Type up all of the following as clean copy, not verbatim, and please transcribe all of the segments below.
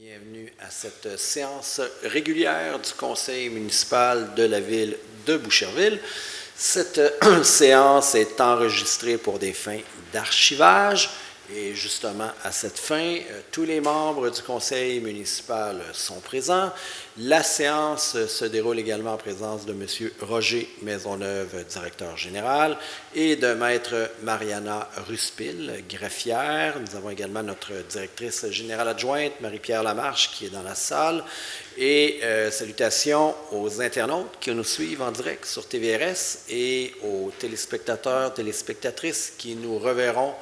Bienvenue à cette séance régulière du Conseil municipal de la ville de Boucherville. Cette séance est enregistrée pour des fins d'archivage et justement à cette fin, tous les membres du Conseil municipal sont présents. La séance se déroule également en présence de M. Roger Maisonneuve, directeur général, et de Maître Mariana Ruspil, greffière. Nous avons également notre directrice générale adjointe, Marie-Pierre Lamarche, qui est dans la salle. Et salutations aux internautes qui nous suivent en direct sur TVRS et aux téléspectateurs, téléspectatrices qui nous reverront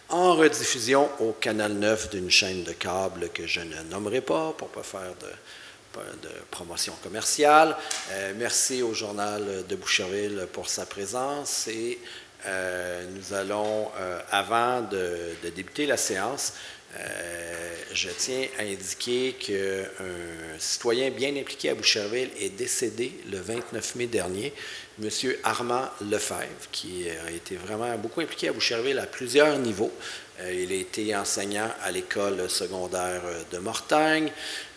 en rediffusion au Canal 9 d'une chaîne de câble que je ne nommerai pas pour ne pas faire de promotion commerciale. Merci au Journal de Boucherville pour sa présence et nous allons, avant de débuter la séance, je tiens à indiquer qu'un citoyen bien impliqué à Boucherville est décédé le 29 mai dernier, M. Armand Lefebvre, qui a été vraiment beaucoup impliqué à Boucherville à plusieurs niveaux. Il a été enseignant à l'école secondaire de Mortagne.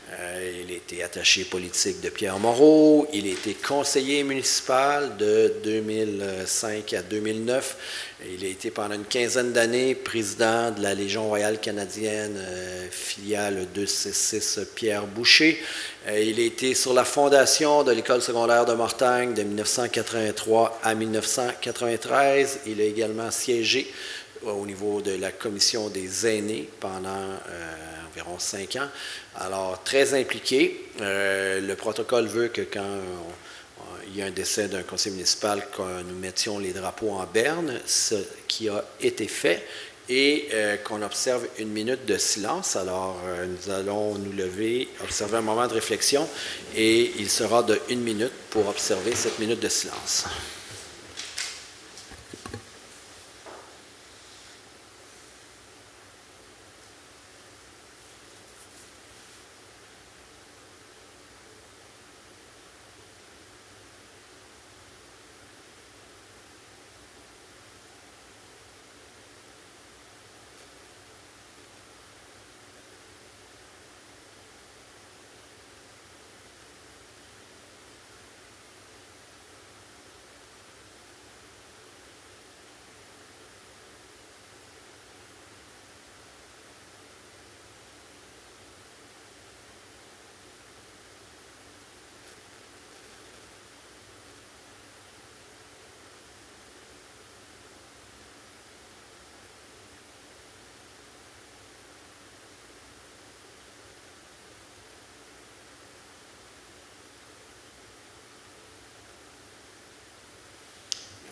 Il a été attaché politique de Pierre Moreau. Il a été conseiller municipal de 2005 à 2009. Il a été pendant une quinzaine d'années président de la Légion royale canadienne, filiale 266 Pierre Boucher. Il a été sur la fondation de l'école secondaire de Mortagne de 1983 à 1993. Il a également siégé au niveau de la commission des aînés pendant environ 5 ans. Alors, très impliqué. Le protocole veut que quand il y a un décès d'un conseiller municipal, que nous mettions les drapeaux en berne, ce qui a été fait, et qu'on observe une minute de silence. Alors, nous allons nous lever, observer un moment de réflexion, et il sera de 1 minute pour observer cette minute de silence.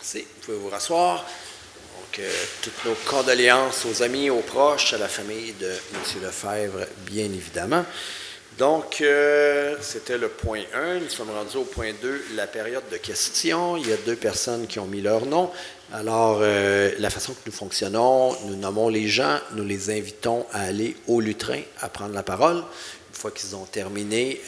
Merci. Vous pouvez vous rasseoir. Donc, toutes nos condoléances aux amis, aux proches, à la famille de M. Lefebvre, bien évidemment. Donc, c'était le point 1. Nous sommes rendus au point 2, la période de questions. Il y a 2 personnes qui ont mis leur nom. Alors, la façon que nous fonctionnons, nous nommons les gens, nous les invitons à aller au lutrin, à prendre la parole. Une fois qu'ils ont terminé,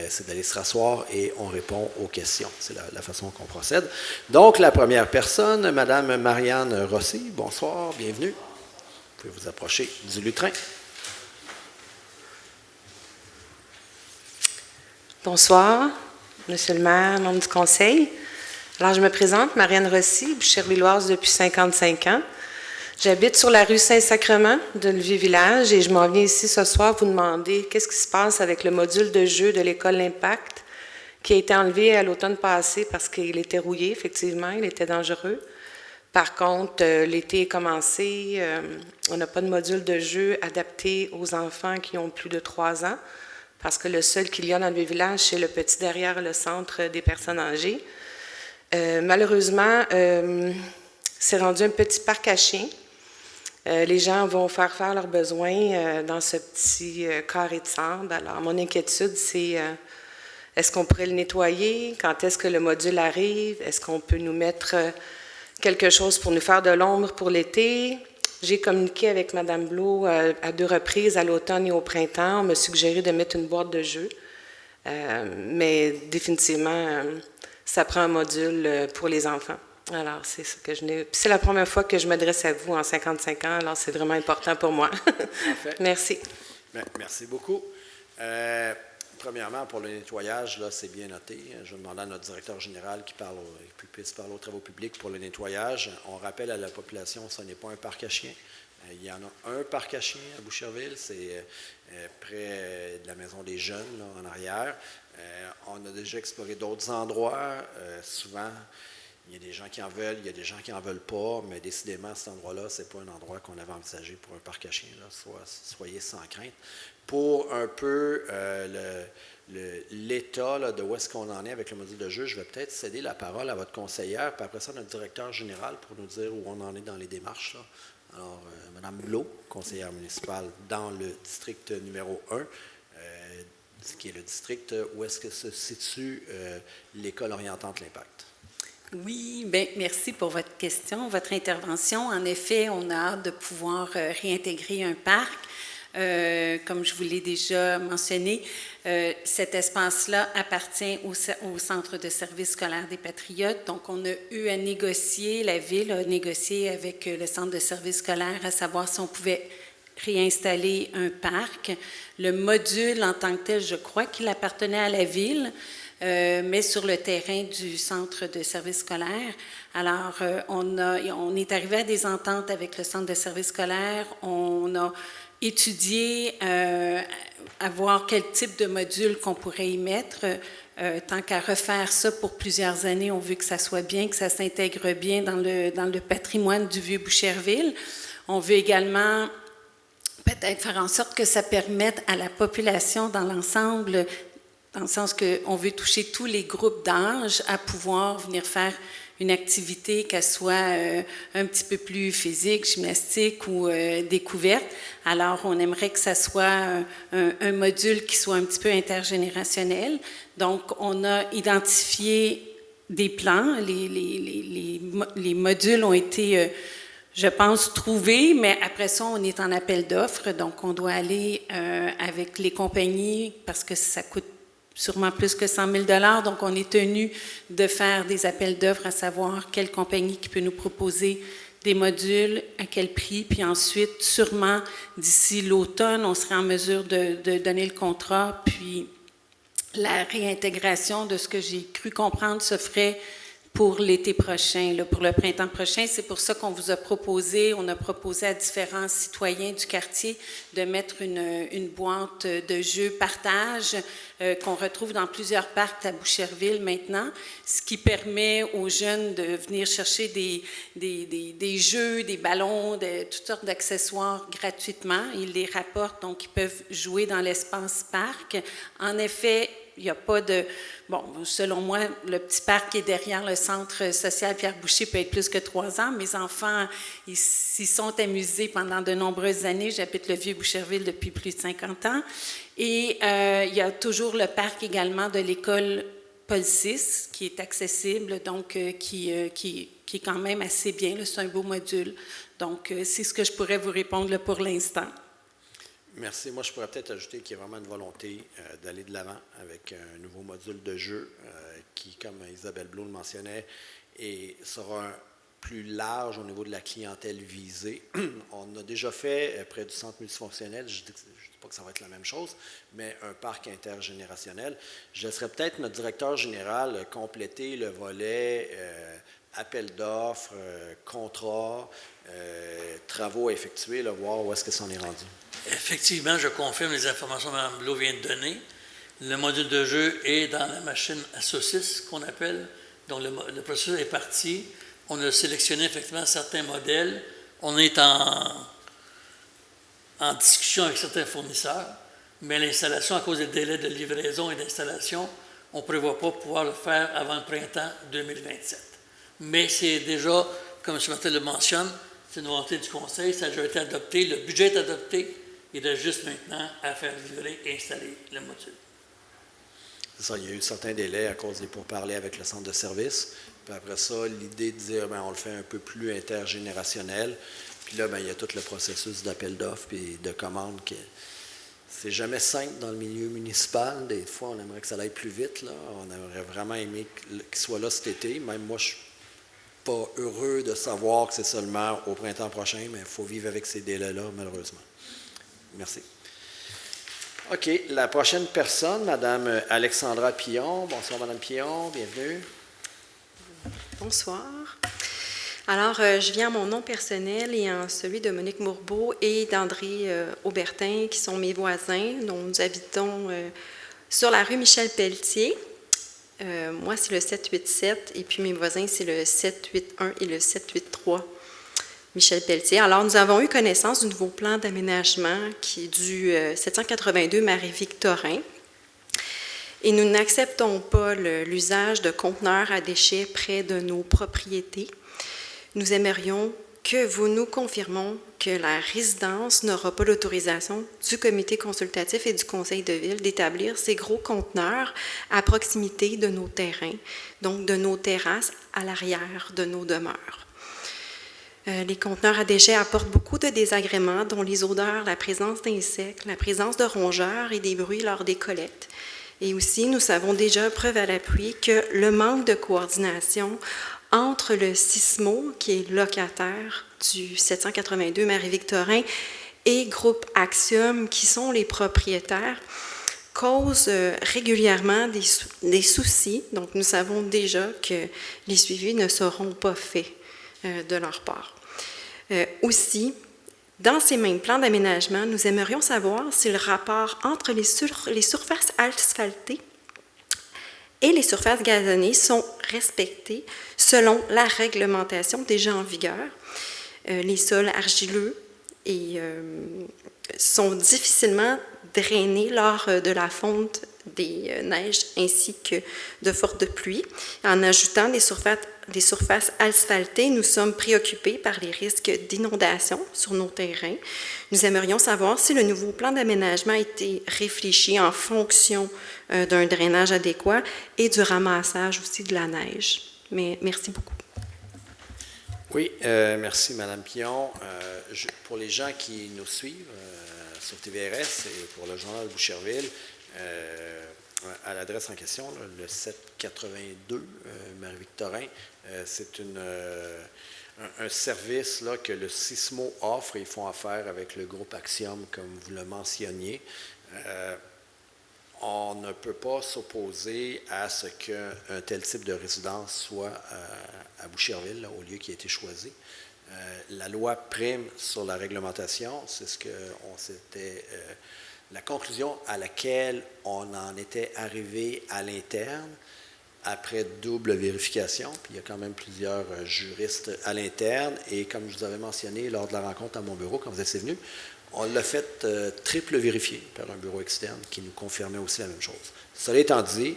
c'est d'aller se rasseoir et on répond aux questions. C'est la façon qu'on procède. Donc, la première personne, Mme Marianne Rossi. Bonsoir, bienvenue. Vous pouvez vous approcher du lutrin. Bonsoir, Monsieur le maire, membre du conseil. Alors, je me présente, Marianne Rossi, bouchervilloise depuis 55 ans. J'habite sur la rue Saint-Sacrement de Levis-Village et je m'en viens ici ce soir vous demander qu'est-ce qui se passe avec le module de jeu de l'école L'Impact qui a été enlevé à l'automne passé parce qu'il était rouillé, effectivement, il était dangereux. Par contre, l'été est commencé, on n'a pas de module de jeu adapté aux enfants qui ont plus de 3 ans parce que le seul qu'il y a dans le village, c'est le petit derrière le centre des personnes âgées. Malheureusement, c'est rendu un petit parc à chiens. Les gens vont faire leurs besoins dans ce petit carré de sable. Alors, mon inquiétude, c'est est-ce qu'on pourrait le nettoyer? Quand est-ce que le module arrive? Est-ce qu'on peut nous mettre quelque chose pour nous faire de l'ombre pour l'été? J'ai communiqué avec Mme Blot à 2 reprises, à l'automne et au printemps. On m'a suggéré de mettre une boîte de jeu. Mais définitivement, ça prend un module pour les enfants. Alors, c'est ce que je n'ai. C'est la première fois que je m'adresse à vous en 55 ans, alors c'est vraiment important pour moi. Merci. Bien, merci beaucoup. Premièrement, pour le nettoyage, là, c'est bien noté. Je vais demander à notre directeur général qui puisse parler aux travaux publics pour le nettoyage. On rappelle à la population, ce n'est pas un parc à chiens. Il y en a un parc à chiens à Boucherville, c'est près de la maison des jeunes, là, en arrière. On a déjà exploré d'autres endroits. Souvent, il y a des gens qui en veulent, il y a des gens qui n'en veulent pas, mais décidément, cet endroit-là, ce n'est pas un endroit qu'on avait envisagé pour un parc à chiens. Là. Soyez sans crainte. Pour un peu l'état là, de où est-ce qu'on en est avec le module de jeu, je vais peut-être céder la parole à votre conseillère, puis après ça, notre directeur général pour nous dire où on en est dans les démarches. Là. Alors, Mme Blot, conseillère municipale dans le district numéro 1, qui est le district où est-ce que se situe l'école orientante L'Impact. Oui, bien, merci pour votre question, votre intervention. En effet, on a hâte de pouvoir réintégrer un parc. Comme je vous l'ai déjà mentionné, cet espace-là appartient au Centre de services scolaires des Patriotes. Donc, on a eu à négocier, la Ville a négocié avec le Centre de services scolaires à savoir si on pouvait réinstaller un parc. Le module en tant que tel, je crois qu'il appartenait à la Ville, mais sur le terrain du Centre de services scolaires. Alors, on est arrivé à des ententes avec le Centre de services scolaires. On a étudié à voir quel type de module qu'on pourrait y mettre. Tant qu'à refaire ça pour plusieurs années, on veut que ça soit bien, que ça s'intègre bien dans le patrimoine du Vieux-Boucherville. On veut également peut-être faire en sorte que ça permette à la population dans l'ensemble, dans le sens qu'on veut toucher tous les groupes d'âge à pouvoir venir faire une activité, qu'elle soit un petit peu plus physique, gymnastique ou découverte. Alors, on aimerait que ça soit un module qui soit un petit peu intergénérationnel. Donc, on a identifié des plans. Les modules ont été, je pense, trouvés, mais après ça, on est en appel d'offres. Donc, on doit aller avec les compagnies parce que ça coûte sûrement plus que 100 000 $. Donc, on est tenu de faire des appels d'offres à savoir quelle compagnie qui peut nous proposer des modules, à quel prix. Puis ensuite, sûrement, d'ici l'automne, on serait en mesure de donner le contrat. Puis, la réintégration de ce que j'ai cru comprendre se ferait pour l'été prochain, là, pour le printemps prochain. C'est pour ça qu'on vous a proposé, on a proposé à différents citoyens du quartier de mettre une boîte de jeux partage qu'on retrouve dans plusieurs parcs à Boucherville maintenant, ce qui permet aux jeunes de venir chercher des jeux, des ballons, toutes sortes d'accessoires gratuitement. Ils les rapportent, donc ils peuvent jouer dans l'espace parc. En effet, il n'y a pas de... Bon, selon moi, le petit parc qui est derrière le centre social Pierre-Boucher peut être plus que 3 ans. Mes enfants, ils s'y sont amusés pendant de nombreuses années. J'habite le Vieux-Boucherville depuis plus de 50 ans. Et il y a toujours le parc également de l'école Paul VI qui est accessible, donc qui est quand même assez bien. C'est un beau module. Donc, c'est ce que je pourrais vous répondre là, pour l'instant. Merci. Moi, je pourrais peut-être ajouter qu'il y a vraiment une volonté d'aller de l'avant avec un nouveau module de jeu qui, comme Isabelle Blot le mentionnait, sera plus large au niveau de la clientèle visée. On a déjà fait près du centre multifonctionnel, je ne dis pas que ça va être la même chose, mais un parc intergénérationnel. Je laisserai peut-être notre directeur général compléter le volet appel d'offres, contrats, travaux à effectuer, là, voir où est-ce que ça en est rendu. Effectivement, je confirme les informations que Mme Blot vient de donner. Le module de jeu est dans la machine à saucisses, qu'on appelle. Donc, le processus est parti. On a sélectionné effectivement certains modèles. On est en discussion avec certains fournisseurs, mais l'installation, à cause des délais de livraison et d'installation, on ne prévoit pas pouvoir le faire avant le printemps 2027. Mais c'est déjà, comme M. Martel le mentionne, c'est une volonté du Conseil, ça a déjà été adopté, le budget est adopté. Il reste juste maintenant à faire livrer et installer le module. C'est ça, il y a eu certains délais à cause des pourparlers avec le centre de service. Puis après ça, l'idée de dire, on le fait un peu plus intergénérationnel. Puis là, il y a tout le processus d'appel d'offres et de commande. C'est jamais simple dans le milieu municipal. Des fois, on aimerait que ça aille plus vite. Là. On aurait vraiment aimé qu'il soit là cet été. Même moi, je ne suis pas heureux de savoir que c'est seulement au printemps prochain, mais il faut vivre avec ces délais-là, malheureusement. Merci. OK. La prochaine personne, Mme Alexandra Pillon. Bonsoir, Mme Pillon. Bienvenue. Bonsoir. Alors, je viens en mon nom personnel et en celui de Monique Mourbeau et d'André Aubertin, qui sont mes voisins, dont nous habitons sur la rue Michel-Pelletier. Moi, c'est le 787, et puis mes voisins, c'est le 781 et le 783 Michel-Pelletier. Alors, nous avons eu connaissance du nouveau plan d'aménagement qui est du 782 Marie-Victorin. Et nous n'acceptons pas l'usage de conteneurs à déchets près de nos propriétés. Nous aimerions que vous nous confirmiez que la résidence n'aura pas l'autorisation du comité consultatif et du conseil de ville d'établir ces gros conteneurs à proximité de nos terrains, donc de nos terrasses à l'arrière de nos demeures. Les conteneurs à déchets apportent beaucoup de désagréments, dont les odeurs, la présence d'insectes, la présence de rongeurs et des bruits lors des collectes. Et aussi, nous savons déjà, preuve à l'appui, que le manque de coordination entre le Sismo, qui est locataire du 782 Marie-Victorin, et Groupe Axium, qui sont les propriétaires, cause régulièrement des soucis. Donc, nous savons déjà que les suivis ne seront pas faits de leur part. Aussi, dans ces mêmes plans d'aménagement, nous aimerions savoir si le rapport entre les surfaces asphaltées et les surfaces gazonnées sont respectées selon la réglementation déjà en vigueur. Les sols argileux sont difficilement drainés lors de la fonte des neiges ainsi que de fortes pluies. En ajoutant des surfaces asphaltées, nous sommes préoccupés par les risques d'inondation sur nos terrains. Nous aimerions savoir si le nouveau plan d'aménagement a été réfléchi en fonction d'un drainage adéquat et du ramassage aussi de la neige. Mais merci beaucoup. Oui, merci, Mme Pillon. Pour les gens qui nous suivent sur TVRS et pour le journal Boucherville, à l'adresse en question, là, le 782 Marie-Victorin, c'est un service là, que le Sismo offre et ils font affaire avec le groupe Axium, comme vous le mentionniez. On ne peut pas s'opposer à ce qu'un tel type de résidence soit à Boucherville, là, au lieu qui a été choisi. La loi prime sur la réglementation, c'est ce qu'on s'était... la conclusion à laquelle on en était arrivé à l'interne, après double vérification, puis il y a quand même plusieurs juristes à l'interne, et comme je vous avais mentionné lors de la rencontre à mon bureau, quand vous étiez venu, on l'a fait triple vérifier par un bureau externe qui nous confirmait aussi la même chose. Cela étant dit,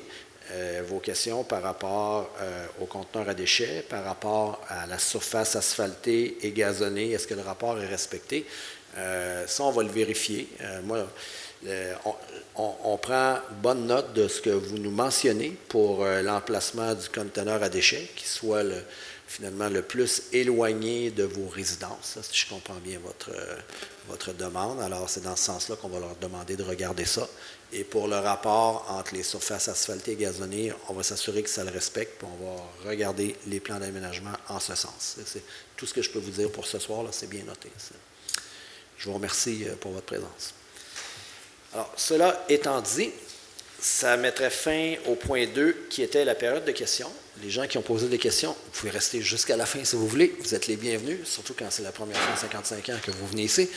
vos questions par rapport aux conteneurs à déchets, par rapport à la surface asphaltée et gazonnée, est-ce que le rapport est respecté? Ça, on va le vérifier. On prend bonne note de ce que vous nous mentionnez pour l'emplacement du conteneur à déchets, qui soit finalement le plus éloigné de vos résidences. Ça, si je comprends bien votre demande. Alors, c'est dans ce sens-là qu'on va leur demander de regarder ça. Et pour le rapport entre les surfaces asphaltées et gazonnées, on va s'assurer que ça le respecte, puis on va regarder les plans d'aménagement en ce sens. C'est tout ce que je peux vous dire pour ce soir, là, c'est bien noté. Je vous remercie pour votre présence. Alors, cela étant dit, ça mettrait fin au point 2, qui était la période de questions. Les gens qui ont posé des questions, vous pouvez rester jusqu'à la fin si vous voulez. Vous êtes les bienvenus, surtout quand c'est la première fois en 55 ans que vous venez ici.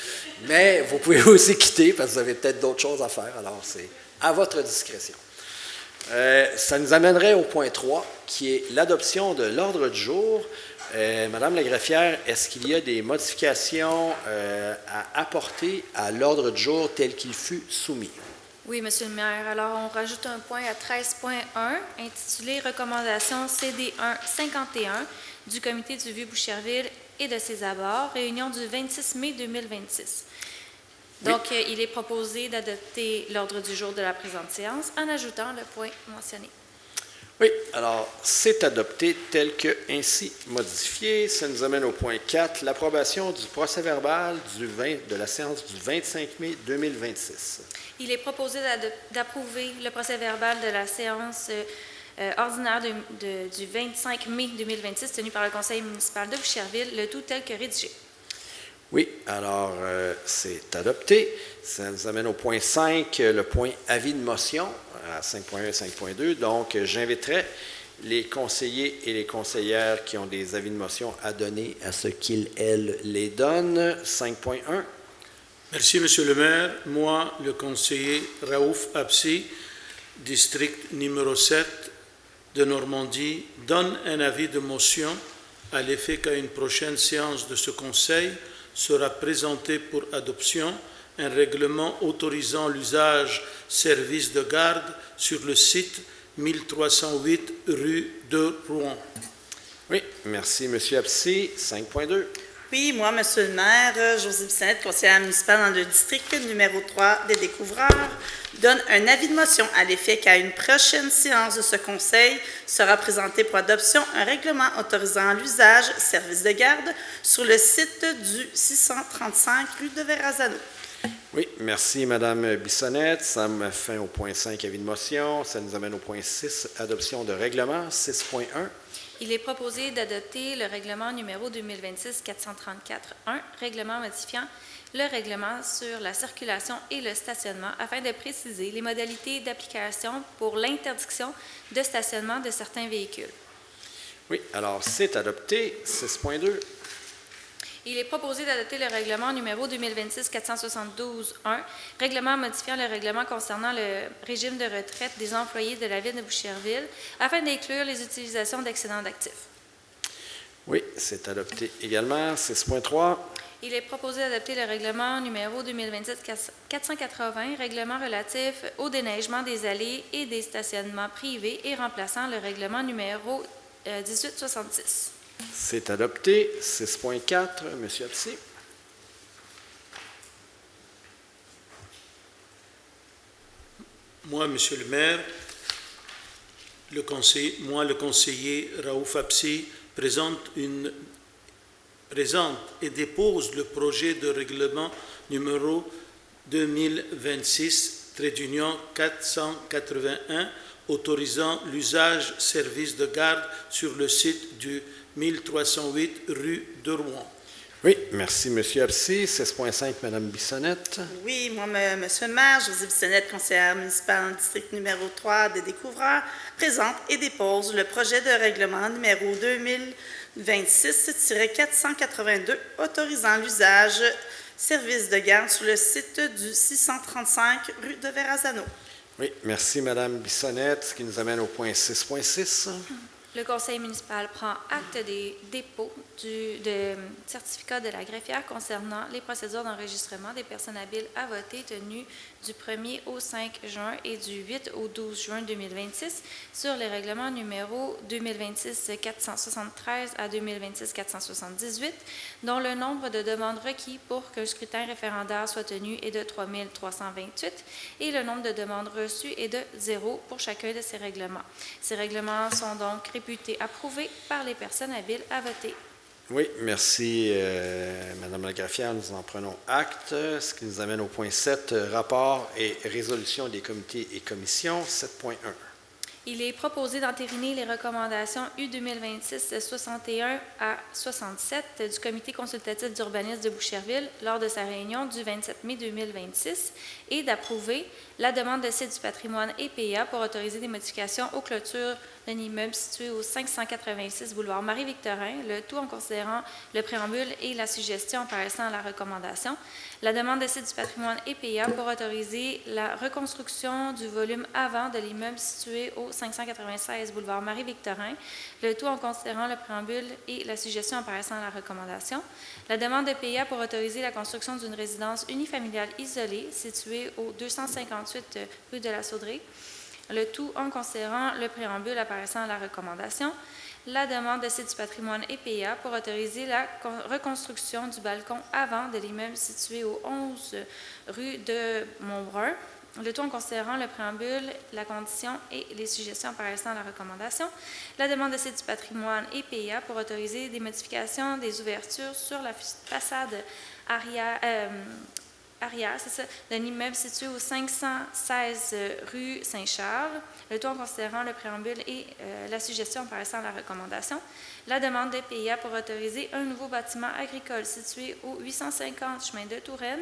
Mais vous pouvez aussi quitter parce que vous avez peut-être d'autres choses à faire. Alors, c'est à votre discrétion. Ça nous amènerait au point 3, qui est l'adoption de l'ordre du jour. Madame la greffière, est-ce qu'il y a des modifications à apporter à l'ordre du jour tel qu'il fut soumis? Oui, Monsieur le maire. Alors, on rajoute un point à 13.1 intitulé « Recommandations CD1 51 du comité du Vieux-Boucherville et de ses abords, réunion du 26 mai 2026. » Donc, oui. Il est proposé d'adopter l'ordre du jour de la présente séance en ajoutant le point mentionné. Oui, alors, c'est adopté tel que ainsi modifié. Ça nous amène au point 4, l'approbation du procès-verbal de la séance du 25 mai 2026. Il est proposé d'approuver le procès-verbal de la séance ordinaire du 25 mai 2026 tenue par le conseil municipal de Boucherville, le tout tel que rédigé. Oui, alors c'est adopté. Ça nous amène au point 5, le point avis de motion à 5.1 et 5.2. Donc, j'inviterai les conseillers et les conseillères qui ont des avis de motion à donner à ce qu'ils, elles, les donnent. 5.1. Merci, Monsieur le maire. Moi, le conseiller Raouf Absi, district numéro 7 de Normandie, donne un avis de motion à l'effet qu'à une prochaine séance de ce conseil sera présenté pour adoption un règlement autorisant l'usage service de garde sur le site 1308 rue de Rouen. Oui, merci, M. Absi. 5.2. Oui, moi, Monsieur le maire, Josée Bissonnette, conseillère municipale dans le district numéro 3 des découvreurs, donne un avis de motion à l'effet qu'à une prochaine séance de ce conseil sera présenté pour adoption un règlement autorisant l'usage service de garde sur le site du 635 rue de Verrazano. Oui, merci, Mme Bissonnette. Ça met fin au point 5, avis de motion. Ça nous amène au point 6, adoption de règlement. 6.1. Il est proposé d'adopter le règlement numéro 2026-434-1, règlement modifiant le règlement sur la circulation et le stationnement afin de préciser les modalités d'application pour l'interdiction de stationnement de certains véhicules. Oui, alors c'est adopté. 6.2. Il est proposé d'adopter le règlement numéro 2026-472-1, règlement modifiant le règlement concernant le régime de retraite des employés de la ville de Boucherville afin d'inclure les utilisations d'excédents d'actifs. Oui, c'est adopté également. 6.3. Il est proposé d'adopter le règlement numéro 2027-480, règlement relatif au déneigement des allées et des stationnements privés et remplaçant le règlement numéro 1866. C'est adopté. 6.4, M. Absi. Moi, Monsieur le maire, le conseiller Raouf Absi, présente et dépose le projet de règlement numéro 2026-481 autorisant l'usage service de garde sur le site du 1308 rue de Rouen. Oui, merci, M. Absi. 6.5, Mme Bissonnette. Oui, moi, Monsieur le maire, Josée Bissonnette, conseillère municipale dans le district numéro 3 des découvreurs, présente et dépose le projet de règlement numéro 2026-482 autorisant l'usage service de garde sur le site du 635 rue de Verrazano. Oui, merci, Mme Bissonnette, ce qui nous amène au point 6.6. Le conseil municipal prend acte des dépôts de certificat de la greffière concernant les procédures d'enregistrement des personnes habiles à voter tenues du 1er au 5 juin et du 8 au 12 juin 2026 sur les règlements numéro 2026-473 à 2026-478, dont le nombre de demandes requis pour qu'un scrutin référendaire soit tenu est de 3 328 et le nombre de demandes reçues est de 0 pour chacun de ces règlements. Ces règlements sont donc réputés approuvés par les personnes habiles à voter. Oui, merci, Mme la greffière. Nous en prenons acte, ce qui nous amène au point 7, rapport et résolution des comités et commissions, 7.1. Il est proposé d'entériner les recommandations U 2026-61 à 67 du Comité consultatif d'urbanisme de Boucherville lors de sa réunion du 27 mai 2026 et d'approuver la demande de site du patrimoine EPA pour autoriser des modifications aux clôtures d'un immeuble situé au 586 boulevard Marie-Victorin, le tout en considérant le préambule et la suggestion apparaissant à la recommandation. La demande de site du patrimoine EPA pour autoriser la reconstruction du volume avant de l'immeuble situé au 596 boulevard Marie-Victorin, le tout en considérant le préambule et la suggestion apparaissant à la recommandation. La demande de PA pour autoriser la construction d'une résidence unifamiliale isolée située au 258 rue de la Saudraie, le tout en considérant le préambule apparaissant à la recommandation. La demande de site du patrimoine EPA pour autoriser la reconstruction du balcon avant de l'immeuble situé au 11 rue de Montbrun, le tout en considérant le préambule, la condition et les suggestions apparaissant à la recommandation. La demande de site du patrimoine EPA pour autoriser des modifications des ouvertures sur la façade arrière, arrière, c'est ça, d'un immeuble situé au 516 rue Saint-Charles, le tout en considérant le préambule et la suggestion apparaissant à la recommandation. La demande de PIA pour autoriser un nouveau bâtiment agricole situé au 850 chemin de Touraine,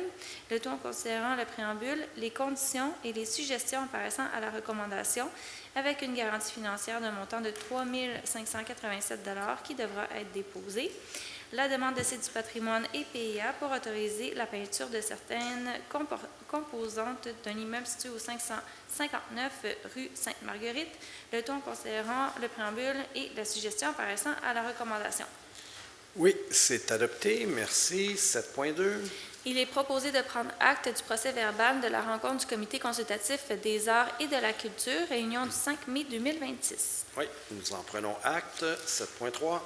le tout en considérant le préambule, les conditions et les suggestions apparaissant à la recommandation, avec une garantie financière d'un montant de 3 587 $ qui devra être déposée. La demande de site du patrimoine et PIA pour autoriser la peinture de certaines composantes d'un immeuble situé au 559 rue Sainte-Marguerite, le tout en considérant le préambule et la suggestion apparaissant à la recommandation. Oui, c'est adopté. Merci. 7.2. Il est proposé de prendre acte du procès-verbal de la rencontre du Comité consultatif des arts et de la culture, réunion du 5 mai 2026. Oui, nous en prenons acte. 7.3.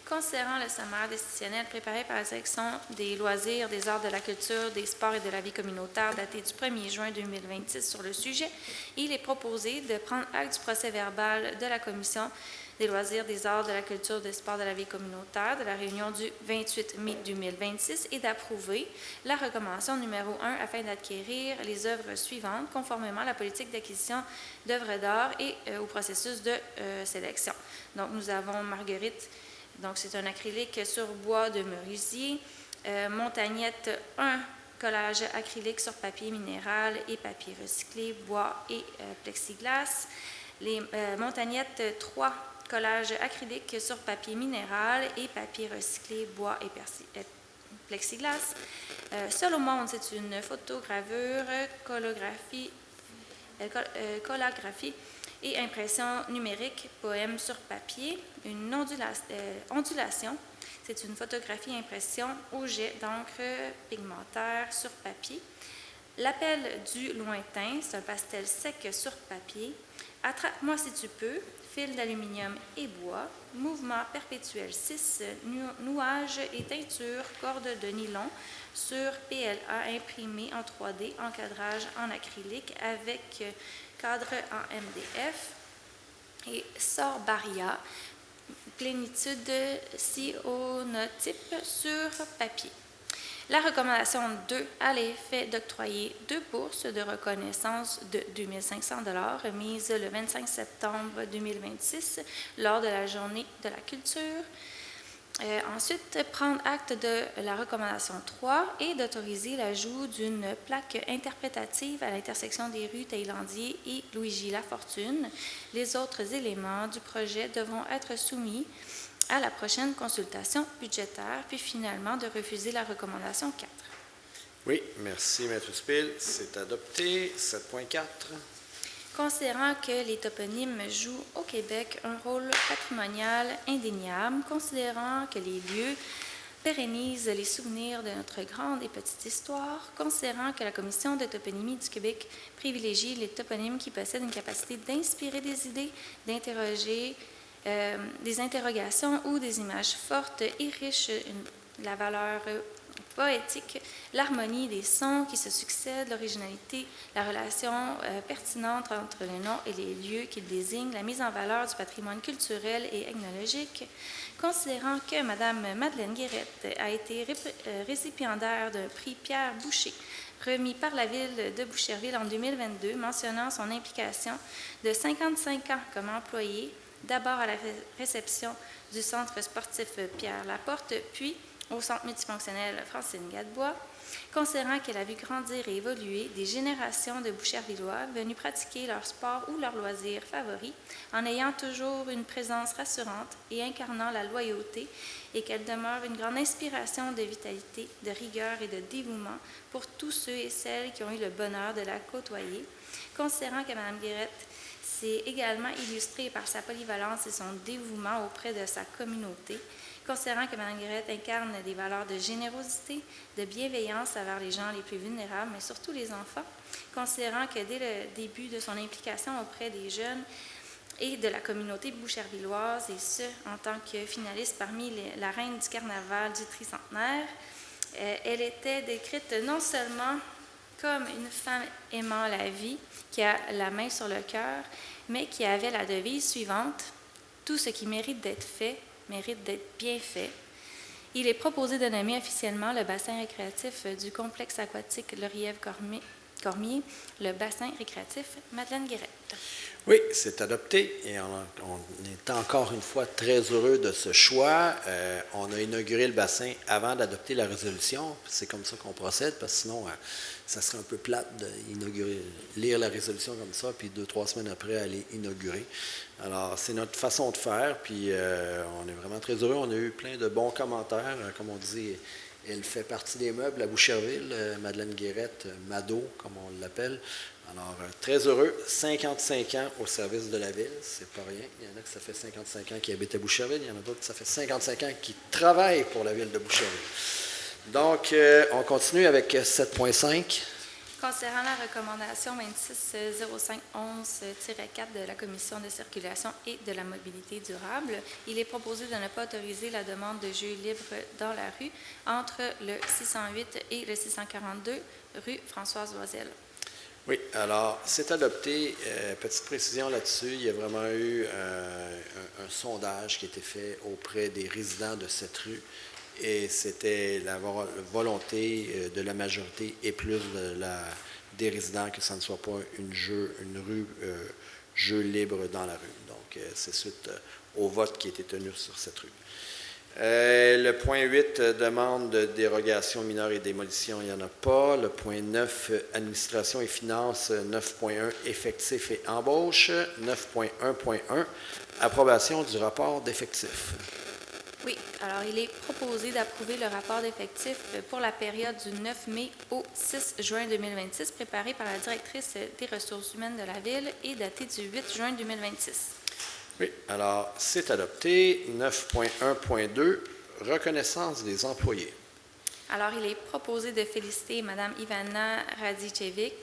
Considérant le sommaire décisionnel préparé par la Direction des loisirs, des arts, de la culture, des sports et de la vie communautaire daté du 1er juin 2026 sur le sujet, il est proposé de prendre acte du procès-verbal de la Commission des loisirs, des arts, de la culture, des sports, de la vie communautaire de la réunion du 28 mai 2026 et d'approuver la recommandation numéro 1 afin d'acquérir les œuvres suivantes conformément à la politique d'acquisition d'œuvres d'art et au processus de sélection. Donc, nous avons Marguerite. Donc, c'est un acrylique sur bois de merisier. Montagnette 1, collage acrylique sur papier minéral et papier recyclé, bois et plexiglas. Les Montagnettes 3, collage acrylique sur papier minéral et papier recyclé, bois et plexiglas. Seul au monde, c'est une photogravure, collagraphie et impression numérique, poème sur papier, une ondulation, c'est une photographie impression au jet d'encre pigmentaire sur papier. L'appel du lointain, c'est un pastel sec sur papier. Attrape-moi si tu peux, fil d'aluminium et bois. Mouvement perpétuel 6, nouage et teinture, corde de nylon sur PLA imprimé en 3D, encadrage en acrylique avec cadre en MDF et Sorbaria, plénitude cyanotype sur papier. La recommandation 2 a l'effet d'octroyer 2 bourses de reconnaissance de 2 500 $ remises le 25 septembre 2026 lors de la Journée de la culture. Ensuite, prendre acte de la recommandation 3 et d'autoriser l'ajout d'une plaque interprétative à l'intersection des rues Thaïlandier et Luigi Lafortune. Les autres éléments du projet devront être soumis à la prochaine consultation budgétaire, puis finalement de refuser la recommandation 4. Oui, merci, Maître Spill. C'est adopté. 7.4. Considérant que les toponymes jouent au Québec un rôle patrimonial indéniable, considérant que les lieux pérennisent les souvenirs de notre grande et petite histoire, considérant que la Commission de toponymie du Québec privilégie les toponymes qui possèdent une capacité d'inspirer des idées, d'interroger des interrogations ou des images fortes et riches, la valeur poétique, l'harmonie des sons qui se succèdent, l'originalité, la relation pertinente entre les noms et les lieux qu'ils désignent, la mise en valeur du patrimoine culturel et ethnologique, considérant que Mme Madeleine Guérette a été récipiendaire d'un prix Pierre Boucher, remis par la Ville de Boucherville en 2022, mentionnant son implication de 55 ans comme employée, d'abord à la réception du Centre sportif Pierre Laporte, puis au Centre multifonctionnel Francine Gadebois, considérant qu'elle a vu grandir et évoluer des générations de Bouchervillois venus pratiquer leur sport ou leur loisir favori, en ayant toujours une présence rassurante et incarnant la loyauté, et qu'elle demeure une grande inspiration de vitalité, de rigueur et de dévouement pour tous ceux et celles qui ont eu le bonheur de la côtoyer, considérant que Mme Guérette s'est également illustrée par sa polyvalence et son dévouement auprès de sa communauté, considérant que Mme Guérette incarne des valeurs de générosité, de bienveillance envers les gens les plus vulnérables, mais surtout les enfants, considérant que dès le début de son implication auprès des jeunes et de la communauté bouchervilloise, et ce, en tant que finaliste parmi la reine du carnaval du tricentenaire, elle était décrite non seulement comme une femme aimant la vie, qui a la main sur le cœur, mais qui avait la devise suivante: tout ce qui mérite d'être fait mérite d'être bien fait. Il est proposé de nommer officiellement le bassin récréatif du complexe aquatique Lauriève-Cormier, le bassin récréatif Madeleine-Guérette. Oui, c'est adopté et on est encore une fois très heureux de ce choix. On a inauguré le bassin avant d'adopter la résolution. C'est comme ça qu'on procède parce que sinon, ça serait un peu plate de lire la résolution comme ça, puis 2-3 semaines après, aller inaugurer. Alors, c'est notre façon de faire, puis on est vraiment très heureux. On a eu plein de bons commentaires. Comme on dit, elle fait partie des meubles à Boucherville, Madeleine Guérette, Mado, comme on l'appelle. Alors, très heureux, 55 ans au service de la ville, c'est pas rien. Il y en a que ça fait 55 ans qui habitent à Boucherville, il y en a d'autres que ça fait 55 ans qui travaillent pour la ville de Boucherville. Donc, on continue avec 7.5. Concernant la recommandation 26-05-11-4 de la Commission de circulation et de la mobilité durable, il est proposé de ne pas autoriser la demande de jeux libres dans la rue entre le 608 et le 642 rue Françoise Loisel. Oui, alors, c'est adopté. Petite précision là-dessus, il y a vraiment eu un sondage qui a été fait auprès des résidents de cette rue et c'était la volonté de la majorité et plus des résidents que ça ne soit pas une rue jeu libre dans la rue. Donc, c'est suite au vote qui a été tenu sur cette rue. Le point 8, demande de dérogation mineure et démolition, il n'y en a pas. Le point 9, administration et finances, 9.1, effectifs et embauche. 9.1.1, approbation du rapport d'effectifs. Oui, alors il est proposé d'approuver le rapport d'effectifs pour la période du 9 mai au 6 juin 2026, préparé par la directrice des ressources humaines de la Ville et daté du 8 juin 2026. Oui, alors c'est adopté. 9.1.2, reconnaissance des employés. Alors, il est proposé de féliciter Mme Ivana Radicevic,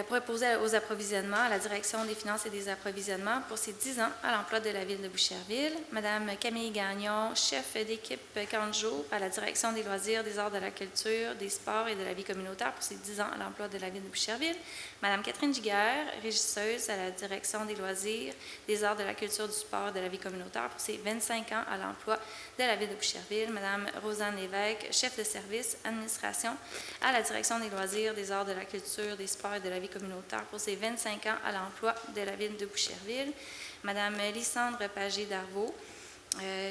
proposée aux approvisionnements, à la direction des finances et des approvisionnements pour ses 10 ans à l'emploi de la Ville de Boucherville. Mme Camille Gagnon, chef d'équipe 40 jours à la direction des loisirs, des arts de la culture, des sports et de la vie communautaire pour ses 10 ans à l'emploi de la Ville de Boucherville. Mme Catherine Giguère, régisseuse à la direction des loisirs, des arts de la culture, du sport et de la vie communautaire pour ses 25 ans à l'emploi de la Ville de Boucherville. Mme Rosanne Lévesque, chef de service administration à la direction des loisirs, des arts de la culture, des sports et de la vie communautaire pour ses 25 ans à l'emploi de la Ville de Boucherville. Mme Lysandre Pagé-Darvaux,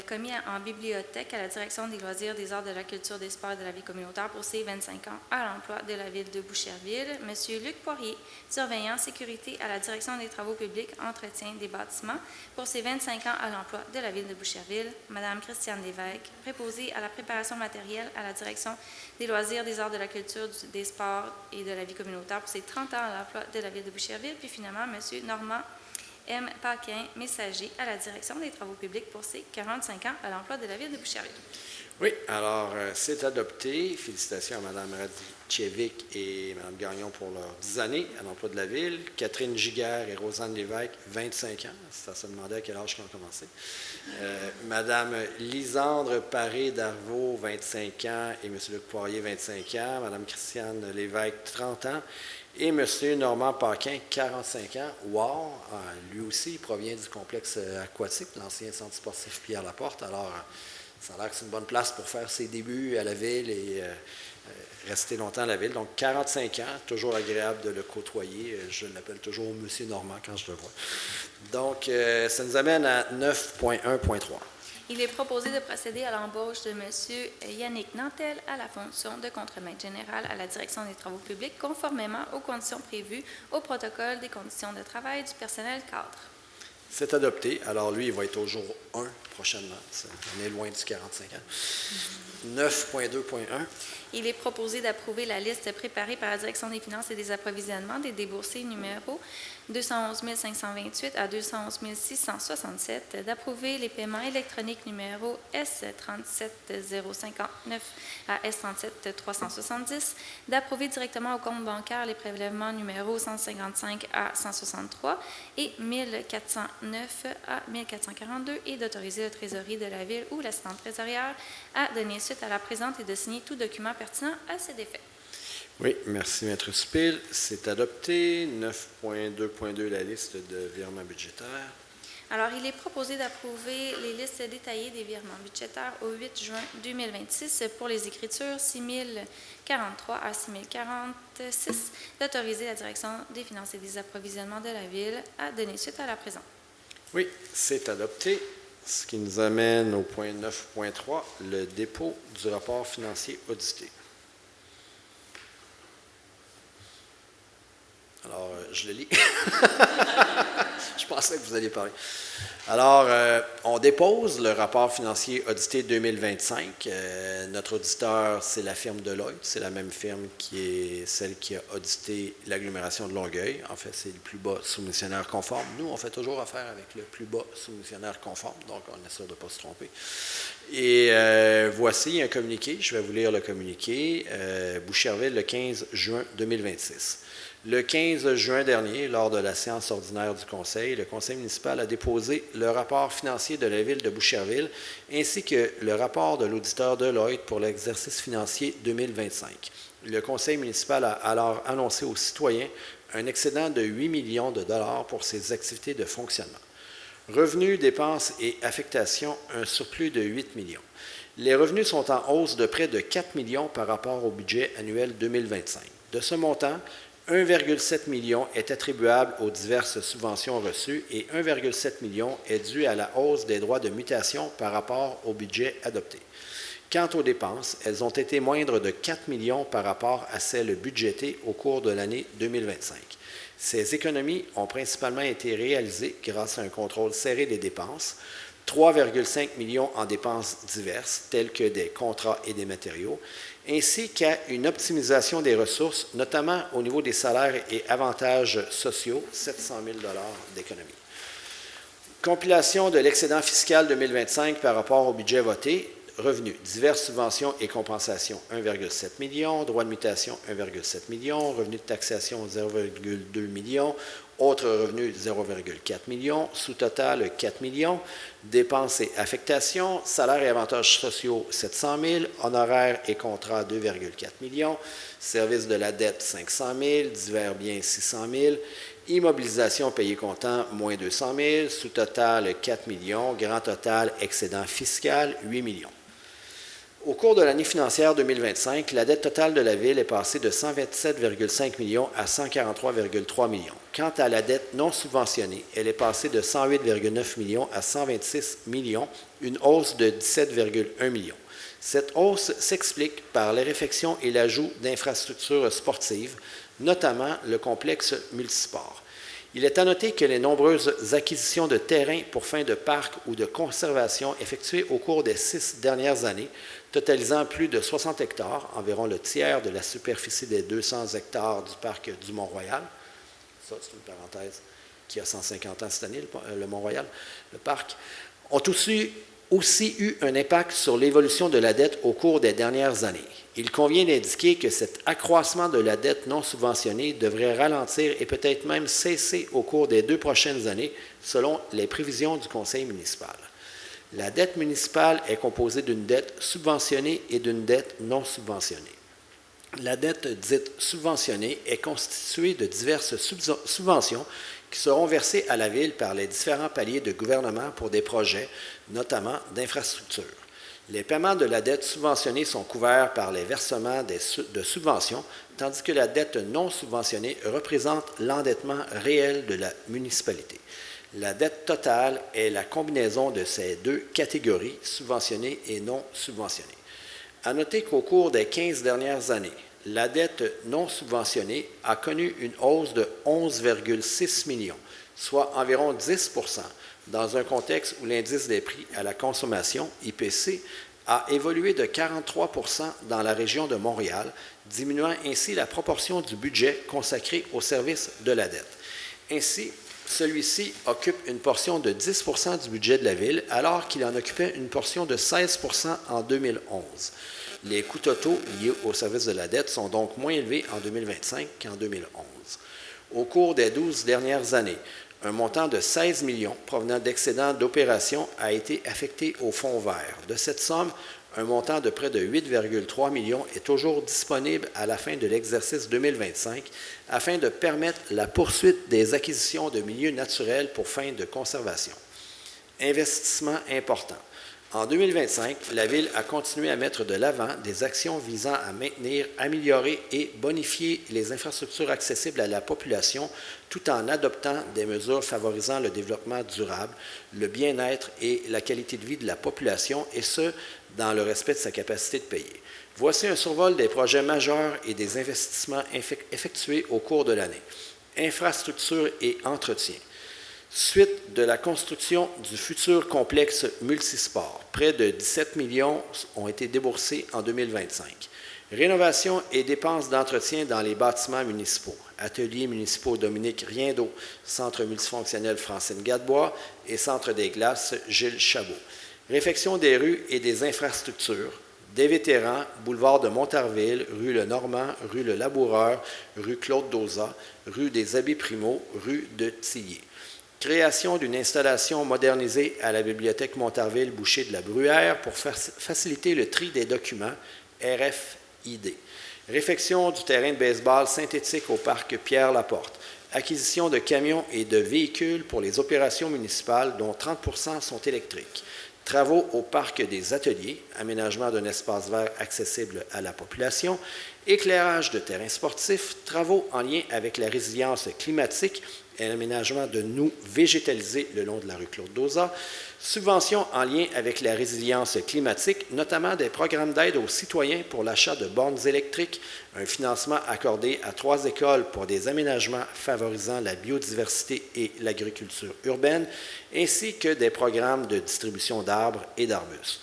commis en bibliothèque à la direction des loisirs, des arts de la culture, des sports et de la vie communautaire pour ses 25 ans à l'emploi de la Ville de Boucherville. M. Luc Poirier, surveillant sécurité à la direction des travaux publics, entretien des bâtiments pour ses 25 ans à l'emploi de la Ville de Boucherville. Mme Christiane Lévesque, préposée à la préparation matérielle à la direction des loisirs, des arts de la culture, des sports et de la vie communautaire pour ses 30 ans à l'emploi de la Ville de Boucherville. Puis finalement, M. Normand M. Paquin, messager à la direction des travaux publics pour ses 45 ans à l'emploi de la Ville de Boucherville. Oui, alors c'est adopté. Félicitations à Mme Radicevic et Mme Gagnon pour leurs 10 années à l'emploi de la Ville. Catherine Giguère et Rosanne Lévesque, 25 ans. Ça se demandait à quel âge ils ont commencé. Mme Lysandre Paré-Darvaux, 25 ans, et M. Luc Poirier, 25 ans. Mme Christiane Lévesque, 30 ans. Et M. Normand Paquin, 45 ans. Wow! Lui aussi, il provient du complexe aquatique, l'ancien centre sportif Pierre-Laporte. Alors, ça a l'air que c'est une bonne place pour faire ses débuts à la Ville et rester longtemps à la Ville. Donc, 45 ans, toujours agréable de le côtoyer. Je l'appelle toujours M. Normand quand je le vois. Donc, ça nous amène à 9.1.3. Il est proposé de procéder à l'embauche de M. Yannick Nantel à la fonction de contremaître général à la direction des travaux publics, conformément aux conditions prévues au protocole des conditions de travail du personnel cadre. C'est adopté. Alors, lui, il va être au jour 1 prochainement. On est loin du 45 ans. 9.2.1. Il est proposé d'approuver la liste préparée par la Direction des finances et des approvisionnements des déboursés numéro 211 528 à 211 667, d'approuver les paiements électroniques numéro S37059 à S37370, d'approuver directement au compte bancaire les prélèvements numéro 155 à 163 et 1409 à 1442 et d'autoriser le trésorier de la Ville ou l'assistante trésorière à donner suite à la présente et de signer tout document pertinent à cet effet. Oui, merci, Maître Spil. C'est adopté. 9.2.2, la liste de virements budgétaires. Alors, il est proposé d'approuver les listes détaillées des virements budgétaires au 8 juin 2026 pour les écritures 6043 à 6046, d'autoriser la Direction des finances et des approvisionnements de la Ville à donner suite à la présente. Oui, c'est adopté. Ce qui nous amène au point 9.3, le dépôt du rapport financier audité. Alors, je le lis. Je pensais que vous alliez parler. Alors, on dépose le rapport financier audité 2025. Notre auditeur, c'est la firme Deloitte. C'est la même firme qui est celle qui a audité l'agglomération de Longueuil. En fait, c'est le plus bas soumissionnaire conforme. Nous, on fait toujours affaire avec le plus bas soumissionnaire conforme, donc on est sûr de ne pas se tromper. Et voici un communiqué. Je vais vous lire le communiqué. Boucherville, le 15 juin 2026. Le 15 juin dernier, lors de la séance ordinaire du Conseil, le Conseil municipal a déposé le rapport financier de la Ville de Boucherville ainsi que le rapport de l'auditeur Deloitte pour l'exercice financier 2025. Le Conseil municipal a alors annoncé aux citoyens un excédent de 8 millions de dollars pour ses activités de fonctionnement. Revenus, dépenses et affectations, un surplus de 8 millions. Les revenus sont en hausse de près de 4 millions par rapport au budget annuel 2025. De ce montant, 1,7 million est attribuable aux diverses subventions reçues et 1,7 million est dû à la hausse des droits de mutation par rapport au budget adopté. Quant aux dépenses, elles ont été moindres de 4 millions par rapport à celles budgétées au cours de l'année 2025. Ces économies ont principalement été réalisées grâce à un contrôle serré des dépenses, 3,5 millions en dépenses diverses, telles que des contrats et des matériaux, ainsi qu'à une optimisation des ressources, notamment au niveau des salaires et avantages sociaux, 700 000 d'économie. Compilation de l'excédent fiscal 2025 par rapport au budget voté. Revenus, diverses subventions et compensations, 1,7 million. Droits de mutation, 1,7 million. Revenus de taxation, 0,2 million. Autres revenus, 0,4 million. Sous-total, 4 millions. Dépenses et affectations. Salaires et avantages sociaux, 700 000. Honoraires et contrats, 2,4 millions. Services de la dette, 500 000. Divers biens, 600 000. Immobilisation payée comptant, moins 200 000. Sous-total, 4 millions. Grand total, excédent fiscal, 8 millions. Au cours de l'année financière 2025, la dette totale de la Ville est passée de 127,5 millions à 143,3 millions. Quant à la dette non subventionnée, elle est passée de 108,9 millions à 126 millions, une hausse de 17,1 millions. Cette hausse s'explique par les réfections et l'ajout d'infrastructures sportives, notamment le complexe multisport. Il est à noter que les nombreuses acquisitions de terrains pour fin de parc ou de conservation effectuées au cours des 6 dernières années, totalisant plus de 60 hectares, environ le tiers de la superficie des 200 hectares du parc du Mont-Royal. Ça, c'est une parenthèse qui a 150 ans cette année, le Mont-Royal, le parc, ont aussi eu un impact sur l'évolution de la dette au cours des dernières années. Il convient d'indiquer que cet accroissement de la dette non subventionnée devrait ralentir et peut-être même cesser au cours des 2 prochaines années, selon les prévisions du Conseil municipal. La dette municipale est composée d'une dette subventionnée et d'une dette non subventionnée. La dette dite subventionnée est constituée de diverses subventions qui seront versées à la Ville par les différents paliers de gouvernement pour des projets, notamment d'infrastructures. Les paiements de la dette subventionnée sont couverts par les versements de subventions, tandis que la dette non subventionnée représente l'endettement réel de la municipalité. La dette totale est la combinaison de ces deux catégories, subventionnée et non subventionnée. À noter qu'au cours des 15 dernières années, la dette non subventionnée a connu une hausse de 11,6 millions, soit environ 10 %, dans un contexte où l'indice des prix à la consommation, IPC, a évolué de 43 % dans la région de Montréal, diminuant ainsi la proportion du budget consacré au service de la dette. Ainsi, celui-ci occupe une portion de 10 % du budget de la Ville, alors qu'il en occupait une portion de 16 % en 2011. Les coûts totaux liés au service de la dette sont donc moins élevés en 2025 qu'en 2011. Au cours des 12 dernières années, un montant de 16 millions provenant d'excédents d'opérations a été affecté au Fonds vert. De cette somme, un montant de près de 8,3 millions est toujours disponible à la fin de l'exercice 2025 afin de permettre la poursuite des acquisitions de milieux naturels pour fin de conservation. Investissement important. En 2025, la Ville a continué à mettre de l'avant des actions visant à maintenir, améliorer et bonifier les infrastructures accessibles à la population tout en adoptant des mesures favorisant le développement durable, le bien-être et la qualité de vie de la population, et ce, dans le respect de sa capacité de payer. Voici un survol des projets majeurs et des investissements effectués au cours de l'année. Infrastructure et entretien. Suite de la construction du futur complexe multisport, près de 17 millions ont été déboursés en 2025. Rénovation et dépenses d'entretien dans les bâtiments municipaux. Ateliers municipaux Dominique Riendeau, Centre multifonctionnel Francine Gadebois et Centre des glaces Gilles Chabot. Réfection des rues et des infrastructures. Des vétérans, boulevard de Montarville, rue Le Normand, rue Le Laboureur, rue Claude Dauzat, rue des Abbés Primo, rue de Tillier. Création d'une installation modernisée à la bibliothèque Montarville-Boucher de la Bruyère pour faciliter le tri des documents RFID. Réfection du terrain de baseball synthétique au parc Pierre-Laporte. Acquisition de camions et de véhicules pour les opérations municipales, dont 30% sont électriques. Travaux au parc des ateliers, aménagement d'un espace vert accessible à la population, éclairage de terrains sportifs, travaux en lien avec la résilience climatique et l'aménagement de noues végétalisées le long de la rue Claude Dauzat, subventions en lien avec la résilience climatique, notamment des programmes d'aide aux citoyens pour l'achat de bornes électriques, un financement accordé à 3 écoles pour des aménagements favorisant la biodiversité et l'agriculture urbaine, ainsi que des programmes de distribution d'arbres et d'arbustes.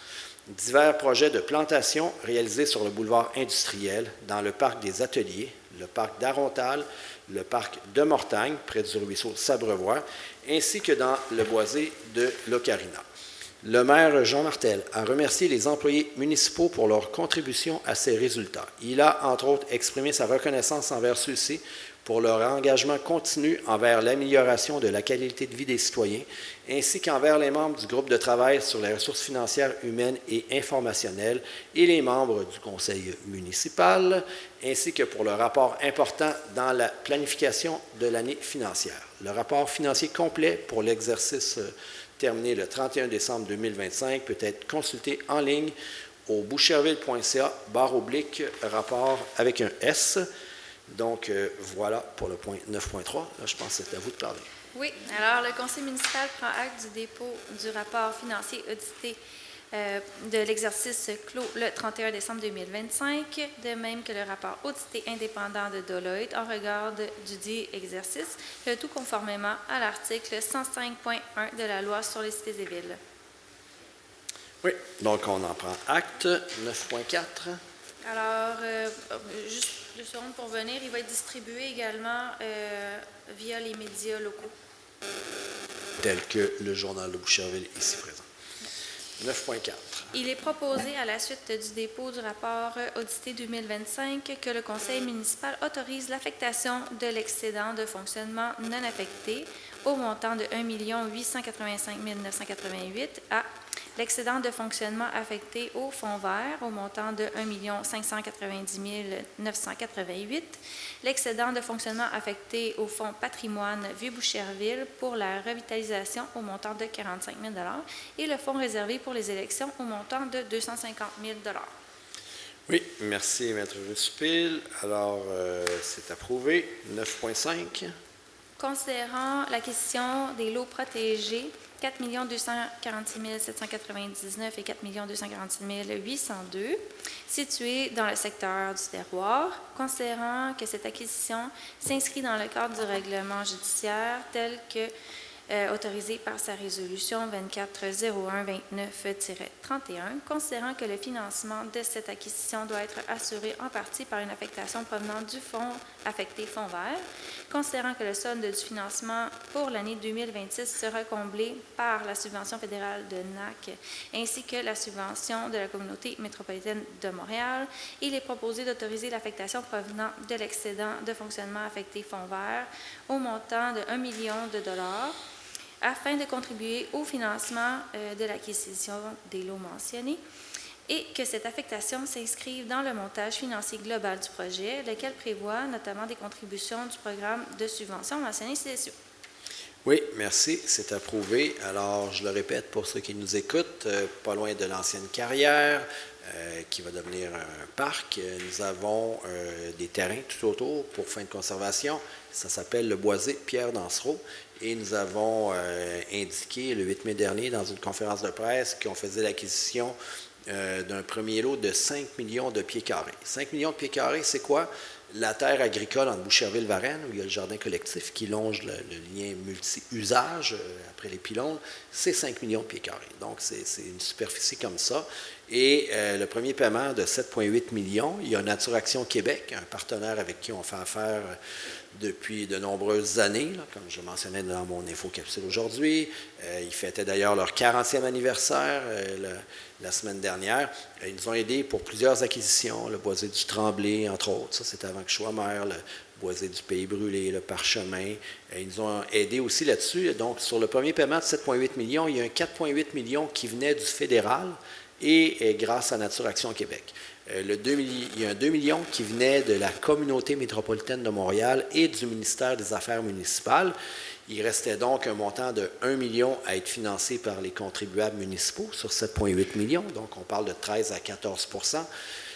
Divers projets de plantation réalisés sur le boulevard industriel, dans le parc des Ateliers, le parc d'Arontal, le parc de Mortagne, près du ruisseau Sabrevois, ainsi que dans le boisé de l'Ocarina. Le maire Jean Martel a remercié les employés municipaux pour leur contribution à ces résultats. Il a, entre autres, exprimé sa reconnaissance envers ceux-ci pour leur engagement continu envers l'amélioration de la qualité de vie des citoyens, ainsi qu'envers les membres du groupe de travail sur les ressources financières humaines et informationnelles et les membres du conseil municipal, ainsi que pour le rapport important dans la planification de l'année financière. Le rapport financier complet pour l'exercice terminé le 31 décembre 2025 peut être consulté en ligne au boucherville.ca/rapport avec un S. Donc, voilà pour le point 9.3. Là, je pense que c'est à vous de parler. Oui, alors le conseil municipal prend acte du dépôt du rapport financier audité de l'exercice clos le 31 décembre 2025, de même que le rapport audité indépendant de Deloitte en regard du dit exercice, le tout conformément à l'article 105.1 de la loi sur les cités et villes. Oui, donc on en prend acte. 9.4. Alors, juste 2 secondes pour venir, il va être distribué également via les médias locaux. Tel que le journal de Boucherville ici présent. 9.4. Il est proposé, à la suite du dépôt du rapport audité 2025, que le conseil municipal autorise l'affectation de l'excédent de fonctionnement non affecté au montant de 1 885 988 à l'excédent de fonctionnement affecté au fonds vert au montant de 1 590 988, l'excédent de fonctionnement affecté au fonds patrimoine Vieux-Boucherville pour la revitalisation au montant de 45 000 et le fonds réservé pour les élections au montant de 250 000 Oui, merci, Maître Ruspil. Alors, c'est approuvé. 9.5. Considérant l'acquisition des lots protégés, 4 246 799 et 4 246 802, situés dans le secteur du terroir, considérant que cette acquisition s'inscrit dans le cadre du règlement judiciaire tel que autorisé par sa résolution 24-01-29-31, considérant que le financement de cette acquisition doit être assuré en partie par une affectation provenant du fonds affecté Fonds vert, considérant que le solde du financement pour l'année 2026 sera comblé par la subvention fédérale de NAC ainsi que la subvention de la communauté métropolitaine de Montréal, il est proposé d'autoriser l'affectation provenant de l'excédent de fonctionnement affecté Fonds vert au montant de 1 million de dollars afin de contribuer au financement de l'acquisition des lots mentionnés et que cette affectation s'inscrive dans le montage financier global du projet, lequel prévoit notamment des contributions du programme de subvention mentionné ci-dessus. Oui, merci, c'est approuvé. Alors, je le répète pour ceux qui nous écoutent, pas loin de l'ancienne carrière, qui va devenir un parc, nous avons des terrains tout autour pour fin de conservation. Ça s'appelle le boisé Pierre Dansereau. Et nous avons indiqué le 8 mai dernier dans une conférence de presse qu'on faisait l'acquisition d'un premier lot de 5 millions de pieds carrés. 5 millions de pieds carrés, c'est quoi? La terre agricole entre Boucherville-Varennes, où il y a le jardin collectif qui longe le lien multi-usage après les pylônes, c'est 5 millions de pieds carrés. Donc, c'est une superficie comme ça. Et le premier paiement de 7,8 millions, il y a Nature Action Québec, un partenaire avec qui on fait affaire depuis de nombreuses années, là, comme je mentionnais dans mon infocapsule aujourd'hui. Ils fêtaient d'ailleurs leur 40e anniversaire la semaine dernière. Ils nous ont aidés pour plusieurs acquisitions, le boisé du Tremblay, entre autres. Ça, c'était avant que je sois maire, le boisé du Pays Brûlé, le Parchemin. Ils nous ont aidés aussi là-dessus. Donc, sur le premier paiement de 7,8 millions, il y a un 4,8 millions qui venait du fédéral et grâce à Nature Action Québec. Il y a un 2 millions qui venait de la communauté métropolitaine de Montréal et du ministère des Affaires municipales. Il restait donc un montant de 1 million à être financé par les contribuables municipaux sur 7,8 millions. Donc, on parle de 13 à 14 %.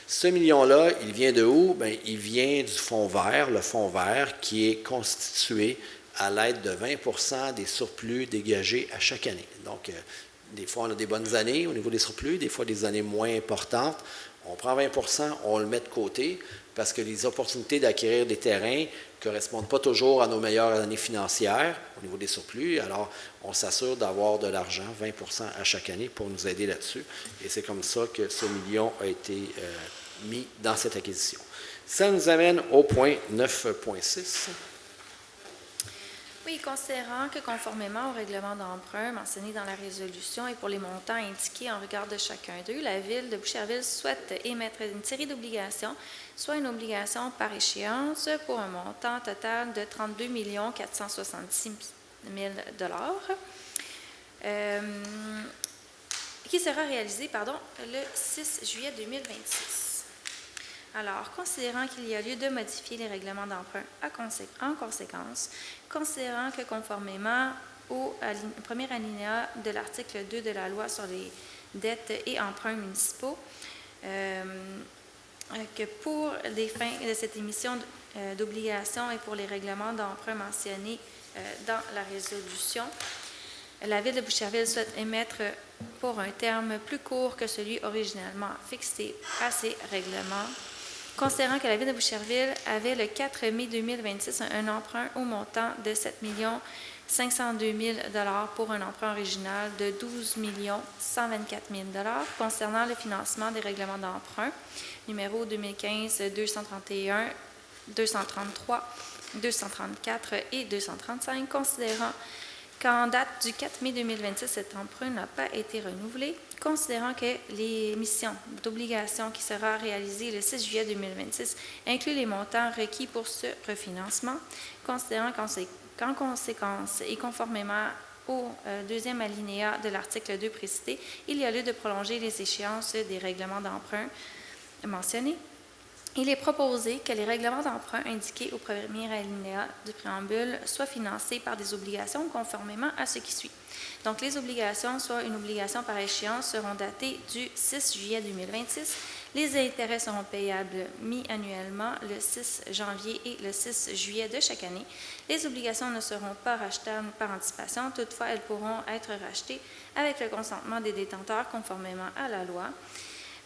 Ce million-là, il vient de où? Bien, il vient du fonds vert, le fonds vert qui est constitué à l'aide de 20 % des surplus dégagés à chaque année. Donc, des fois, on a des bonnes années au niveau des surplus, des fois des années moins importantes. On prend 20 %, on le met de côté parce que les opportunités d'acquérir des terrains ne correspondent pas toujours à nos meilleures années financières au niveau des surplus. Alors, on s'assure d'avoir de l'argent, 20 % à chaque année, pour nous aider là-dessus. Et c'est comme ça que ce million a été mis dans cette acquisition. Ça nous amène au point 9.6. Oui, considérant que conformément au règlement d'emprunt mentionné dans la résolution et pour les montants indiqués en regard de chacun d'eux, la Ville de Boucherville souhaite émettre une série d'obligations, soit une obligation par échéance pour un montant total de 32 466 000 qui sera réalisé le 6 juillet 2026. Alors, considérant qu'il y a lieu de modifier les règlements d'emprunt en conséquence, considérant que conformément au premier alinéa de l'article 2 de la loi sur les dettes et emprunts municipaux, que pour les fins de cette émission d'obligations et pour les règlements d'emprunt mentionnés dans la résolution, la Ville de Boucherville souhaite émettre pour un terme plus court que celui originellement fixé à ces règlements. Considérant que la Ville de Boucherville avait le 4 mai 2026 un emprunt au montant de 7 502 000 $ pour un emprunt original de 12 124 000 $ concernant le financement des règlements d'emprunt, numéro 2015-231, 233, 234 et 235, considérant qu'en date du 4 mai 2026, cet emprunt n'a pas été renouvelé, considérant que l'émission d'obligations qui sera réalisée le 6 juillet 2026 inclut les montants requis pour ce refinancement, considérant qu'en conséquence et conformément au deuxième alinéa de l'article 2 précité, il y a lieu de prolonger les échéances des règlements d'emprunt mentionnés. Il est proposé que les règlements d'emprunt indiqués au premier alinéa du préambule soient financés par des obligations conformément à ce qui suit. Donc, les obligations, soit une obligation par échéance, seront datées du 6 juillet 2026. Les intérêts seront payables mi-annuellement le 6 janvier et le 6 juillet de chaque année. Les obligations ne seront pas rachetables par anticipation. Toutefois, elles pourront être rachetées avec le consentement des détenteurs conformément à la loi.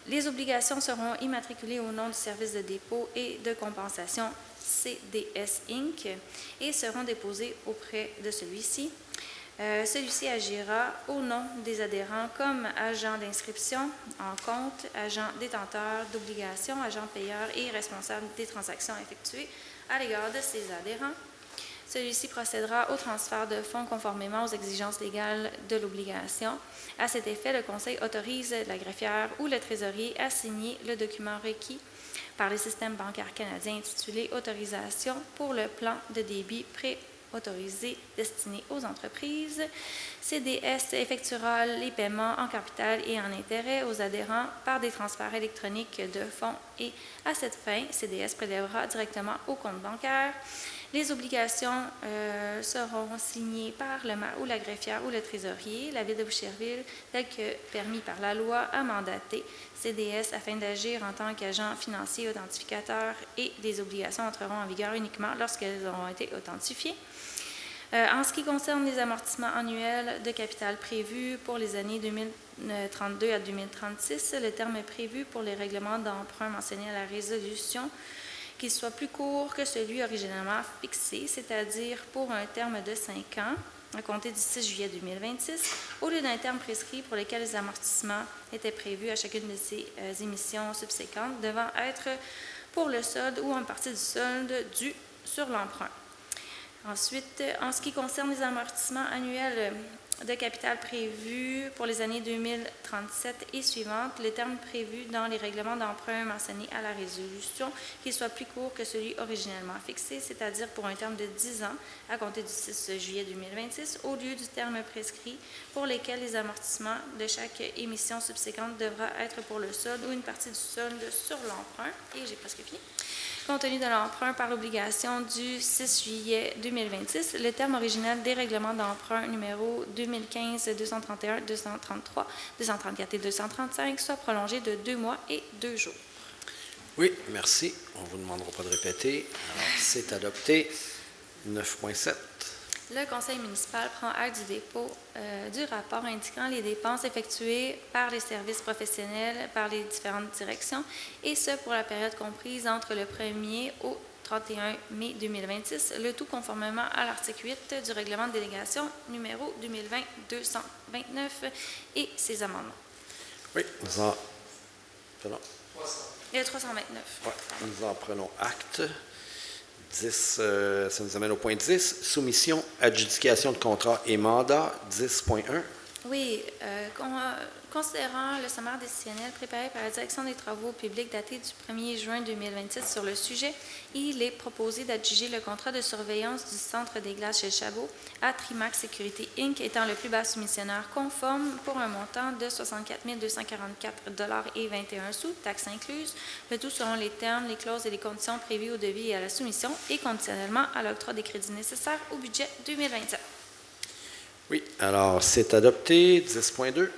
Les obligations seront immatriculées au nom du service de dépôt et de compensation CDS Inc. et seront déposées auprès de celui-ci. Celui-ci agira au nom des adhérents comme agent d'inscription en compte, agent détenteur d'obligations, agent payeur et responsable des transactions effectuées à l'égard de ses adhérents. Celui-ci procédera au transfert de fonds conformément aux exigences légales de l'obligation. À cet effet, le Conseil autorise la greffière ou le trésorier à signer le document requis par le système bancaire canadien intitulé « Autorisation pour le plan de débit préautorisé destiné aux entreprises ». CDS effectuera les paiements en capital et en intérêt aux adhérents par des transferts électroniques de fonds et, à cette fin, CDS prélèvera directement au compte bancaire Les obligations seront signées par le maire ou la greffière ou le trésorier. La Ville de Boucherville, tel que permis par la loi, a mandaté CDS afin d'agir en tant qu'agent financier authentificateur et les obligations entreront en vigueur uniquement lorsqu'elles auront été authentifiées. En ce qui concerne les amortissements annuels de capital prévus pour les années 2032 à 2036, le terme prévu pour les règlements d'emprunt mentionnés à la résolution qu'il soit plus court que celui originellement fixé, c'est-à-dire pour un terme de 5 ans, à compter du 6 juillet 2026, au lieu d'un terme prescrit pour lequel les amortissements étaient prévus à chacune de ces émissions subséquentes, devant être pour le solde ou en partie du solde dû sur l'emprunt. Ensuite, en ce qui concerne les amortissements annuels de capital prévus pour les années 2037 et suivantes, le terme prévu dans les règlements d'emprunt mentionnés à la résolution, qu'il soit plus court que celui originellement fixé, c'est-à-dire pour un terme de 10 ans à compter du 6 juillet 2026, au lieu du terme prescrit pour lesquels les amortissements de chaque émission subséquente devra être pour le solde ou une partie du solde sur l'emprunt. Et j'ai presque fini. Compte tenu de l'emprunt par obligation du 6 juillet 2026, le terme original des règlements d'emprunt numéro 2015-231, 233, 234 et 235 soit prolongé de 2 mois et 2 jours. Oui, merci. On ne vous demandera pas de répéter. Alors, c'est adopté. 9.7. Le conseil municipal prend acte du dépôt du rapport indiquant les dépenses effectuées par les services professionnels par les différentes directions, et ce pour la période comprise entre le 1er au 31 mai 2026, le tout conformément à l'article 8 du règlement de délégation numéro 2020-229 et ses amendements. Oui, nous en... Pardon. Le 329. Ouais, nous en prenons acte. 10, ça nous amène au point 10, soumission, adjudication de contrat et mandat, 10.1. Oui, considérant le sommaire décisionnel préparé par la Direction des travaux publics daté du 1er juin 2026 sur le sujet, il est proposé d'adjuger le contrat de surveillance du Centre des glaces chez Chabot à Trimax Sécurité Inc. étant le plus bas soumissionnaire conforme pour un montant de 64 244,21 $, taxes incluses, le tout selon les termes, les clauses et les conditions prévues au devis et à la soumission et conditionnellement à l'octroi des crédits nécessaires au budget 2027. Oui, alors c'est adopté. 10.2.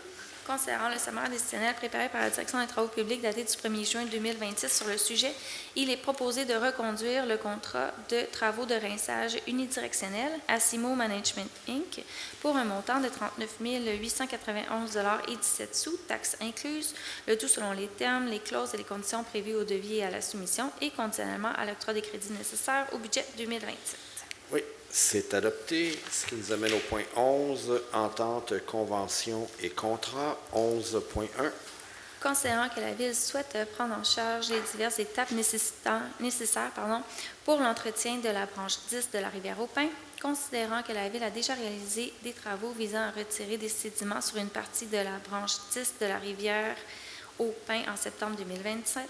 Considérant le sommaire décisionnel préparé par la Direction des travaux publics daté du 1er juin 2026 sur le sujet, il est proposé de reconduire le contrat de travaux de rinçage unidirectionnel à Simo Management Inc. pour un montant de 39 891,17 $, taxes incluses, le tout selon les termes, les clauses et les conditions prévues au devis et à la soumission et conditionnellement à l'octroi des crédits nécessaires au budget 2027. Oui, c'est adopté. Ce qui nous amène au point 11, entente, convention et contrat, 11.1. Considérant que la Ville souhaite prendre en charge les diverses étapes nécessaires pour l'entretien de la branche 10 de la rivière au Pin, considérant que la Ville a déjà réalisé des travaux visant à retirer des sédiments sur une partie de la branche 10 de la rivière au Pin en septembre 2025,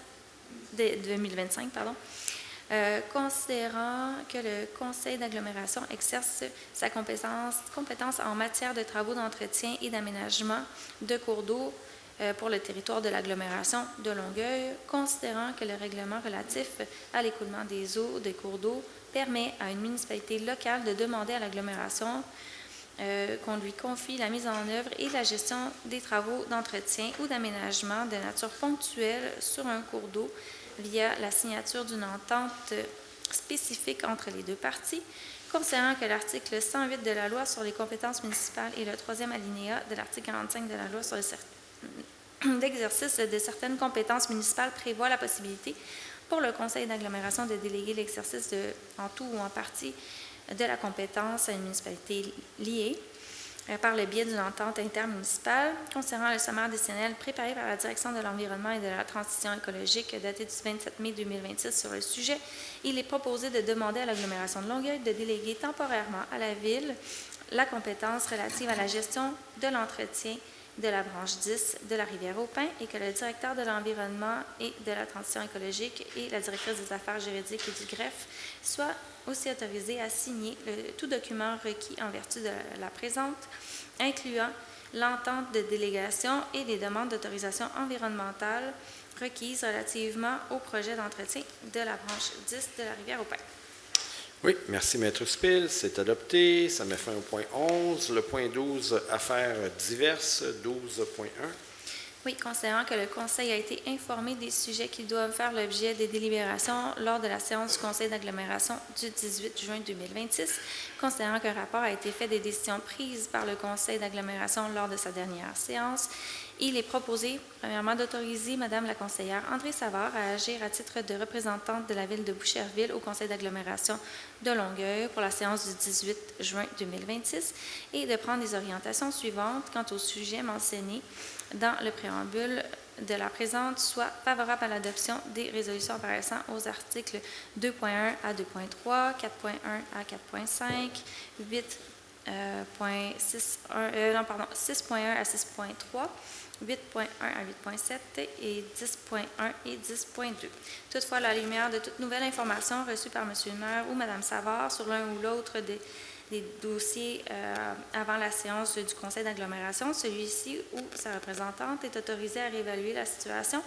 considérant que le conseil d'agglomération exerce sa compétence en matière de travaux d'entretien et d'aménagement de cours d'eau pour le territoire de l'agglomération de Longueuil, considérant que le règlement relatif à l'écoulement des eaux des cours d'eau permet à une municipalité locale de demander à l'agglomération qu'on lui confie la mise en œuvre et la gestion des travaux d'entretien ou d'aménagement de nature ponctuelle sur un cours d'eau via la signature d'une entente spécifique entre les deux parties, considérant que l'article 108 de la loi sur les compétences municipales et le troisième alinéa de l'article 45 de la loi sur l'exercice de certaines compétences municipales prévoit la possibilité pour le conseil d'agglomération de déléguer l'exercice en tout ou en partie de la compétence à une municipalité liée par le biais d'une entente intermunicipale. Concernant le sommaire décisionnel préparé par la Direction de l'environnement et de la transition écologique daté du 27 mai 2026 sur le sujet, il est proposé de demander à l'agglomération de Longueuil de déléguer temporairement à la Ville la compétence relative à la gestion de l'entretien de la branche 10 de la rivière au Pin et que le directeur de l'environnement et de la transition écologique et la directrice des affaires juridiques et du greffe soient aussi autorisés à signer tout document requis en vertu de la présente, incluant l'entente de délégation et les demandes d'autorisation environnementale requises relativement au projet d'entretien de la branche 10 de la rivière au Pin. Oui, merci, Maître Spil. C'est adopté. Ça met fin au point 11. Le point 12, affaires diverses, 12.1. Oui, considérant que le Conseil a été informé des sujets qui doivent faire l'objet des délibérations lors de la séance du Conseil d'agglomération du 18 juin 2026, considérant qu'un rapport a été fait des décisions prises par le Conseil d'agglomération lors de sa dernière séance, il est proposé, premièrement, d'autoriser Mme la conseillère André Savard à agir à titre de représentante de la Ville de Boucherville au Conseil d'agglomération de Longueuil pour la séance du 18 juin 2026 et de prendre les orientations suivantes quant au sujet mentionné dans le préambule de la présente, soit favorable à l'adoption des résolutions apparaissant aux articles 2.1 à 2.3, 4.1 à 4.5, 6.1 à 6.3, 8.1 à 8.7 et 10.1 et 10.2. Toutefois, à la lumière de toute nouvelle information reçue par M. le maire ou Mme Savard sur l'un ou l'autre des dossiers avant la séance du Conseil d'agglomération, celui-ci ou sa représentante est autorisé à réévaluer la situation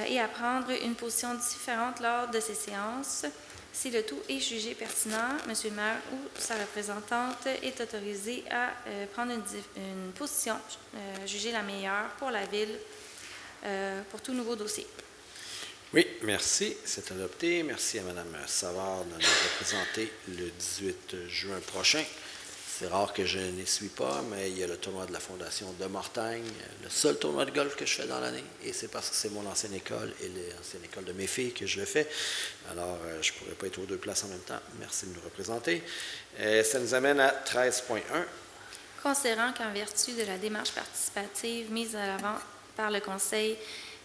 et à prendre une position différente lors de ces séances. Si le tout est jugé pertinent, M. le maire ou sa représentante est autorisé à prendre une position jugée la meilleure pour la Ville pour tout nouveau dossier. Oui, merci. C'est adopté. Merci à Mme Savard de nous représenter le 18 juin prochain. C'est rare que je n'y suis pas, mais il y a le tournoi de la Fondation de Mortagne, le seul tournoi de golf que je fais dans l'année, et c'est parce que c'est mon ancienne école et l'ancienne école de mes filles que je le fais. Alors, je ne pourrais pas être aux deux places en même temps. Merci de nous représenter. Ça nous amène à 13.1. Considérant qu'en vertu de la démarche participative mise à l'avant par le Conseil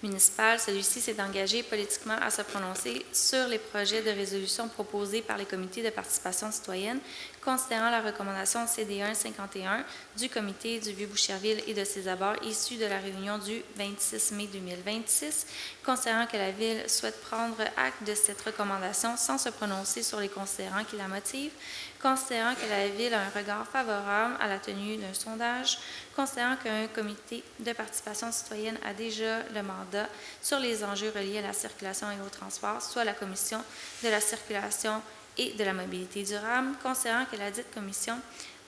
municipal, celui-ci s'est engagé politiquement à se prononcer sur les projets de résolution proposés par les comités de participation citoyenne, considérant la recommandation CD1-51 du comité du Vieux-Boucherville et de ses abords issus de la réunion du 26 mai 2026, considérant que la Ville souhaite prendre acte de cette recommandation sans se prononcer sur les considérants qui la motivent, considérant que la Ville a un regard favorable à la tenue d'un sondage, considérant qu'un comité de participation citoyenne a déjà le mandat sur les enjeux reliés à la circulation et au transport, soit la Commission de la circulation et de la mobilité durable, considérant que la dite commission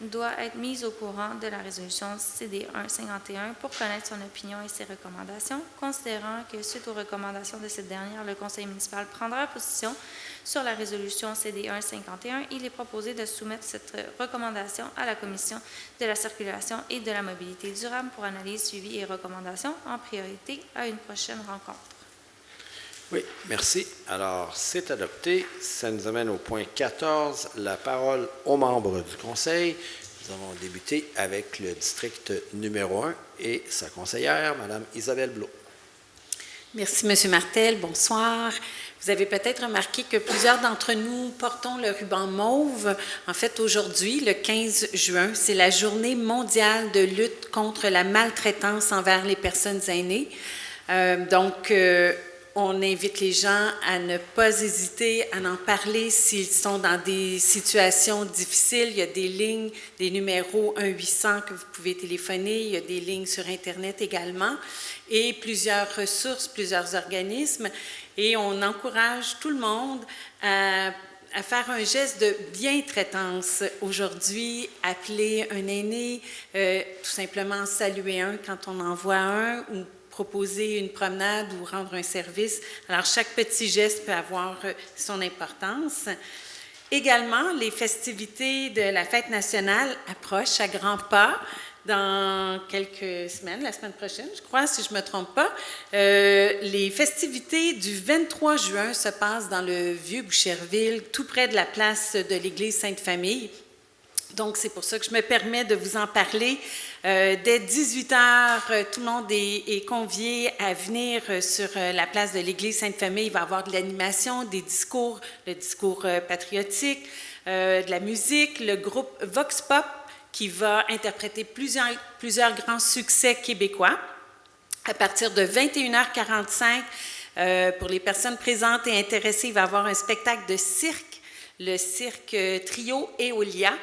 doit être mise au courant de la résolution CD1-51 pour connaître son opinion et ses recommandations, considérant que suite aux recommandations de cette dernière, le Conseil municipal prendra position sur la résolution CD1-51, il est proposé de soumettre cette recommandation à la Commission de la circulation et de la mobilité durable pour analyse, suivi et recommandation en priorité à une prochaine rencontre. Oui, merci. Alors, c'est adopté. Ça nous amène au point 14, la parole aux membres du Conseil. Nous avons débuté avec le district numéro 1 et sa conseillère, Mme Isabelle Blot. Merci, M. Martel. Bonsoir. Vous avez peut-être remarqué que plusieurs d'entre nous portons le ruban mauve. En fait, aujourd'hui, le 15 juin, c'est la journée mondiale de lutte contre la maltraitance envers les personnes aînées. On invite les gens à ne pas hésiter à en parler s'ils sont dans des situations difficiles. Il y a des lignes, des numéros 1-800 que vous pouvez téléphoner. Il y a des lignes sur Internet également et plusieurs ressources, plusieurs organismes. Et on encourage tout le monde à faire un geste de bientraitance. Aujourd'hui, appeler un aîné, tout simplement saluer un quand on en voit un ou proposer une promenade ou rendre un service. Alors, chaque petit geste peut avoir son importance. Également, les festivités de la Fête nationale approchent à grands pas dans quelques semaines, la semaine prochaine, je crois, si je ne me trompe pas. Les festivités du 23 juin se passent dans le Vieux-Boucherville, tout près de la place de l'Église Sainte-Famille. Donc, c'est pour ça que je me permets de vous en parler. Dès 18h, tout le monde est convié à venir sur la place de l'Église Sainte-Famille. Il va y avoir de l'animation, des discours, le discours patriotique, de la musique, le groupe Vox Pop qui va interpréter plusieurs grands succès québécois. À partir de 21h45, pour les personnes présentes et intéressées, il va y avoir un spectacle de cirque, le cirque Trio Eolia.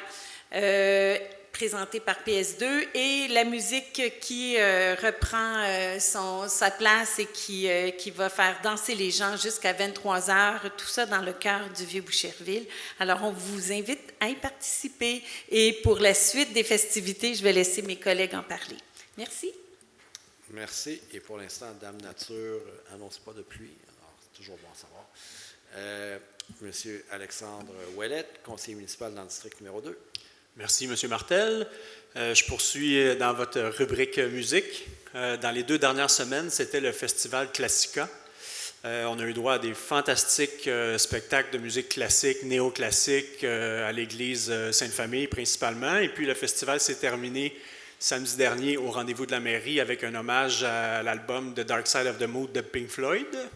présenté par PS2 et la musique qui reprend sa place et qui va faire danser les gens jusqu'à 23 heures, tout ça dans le cœur du Vieux-Boucherville. Alors, on vous invite à y participer et pour la suite des festivités, je vais laisser mes collègues en parler. Merci. Merci. Et pour l'instant, Dame Nature annonce pas de pluie. Alors, c'est toujours bon à savoir. Monsieur Alexandre Ouellette, conseiller municipal dans le district numéro 2. Merci, M. Martel. Je poursuis dans votre rubrique musique. Dans les 2 dernières semaines, c'était le festival Classica. On a eu droit à des fantastiques spectacles de musique classique, néoclassique, à l'église Sainte-Famille principalement. Et puis le festival s'est terminé samedi dernier au rendez-vous de la mairie avec un hommage à l'album The Dark Side of the Moon de Pink Floyd.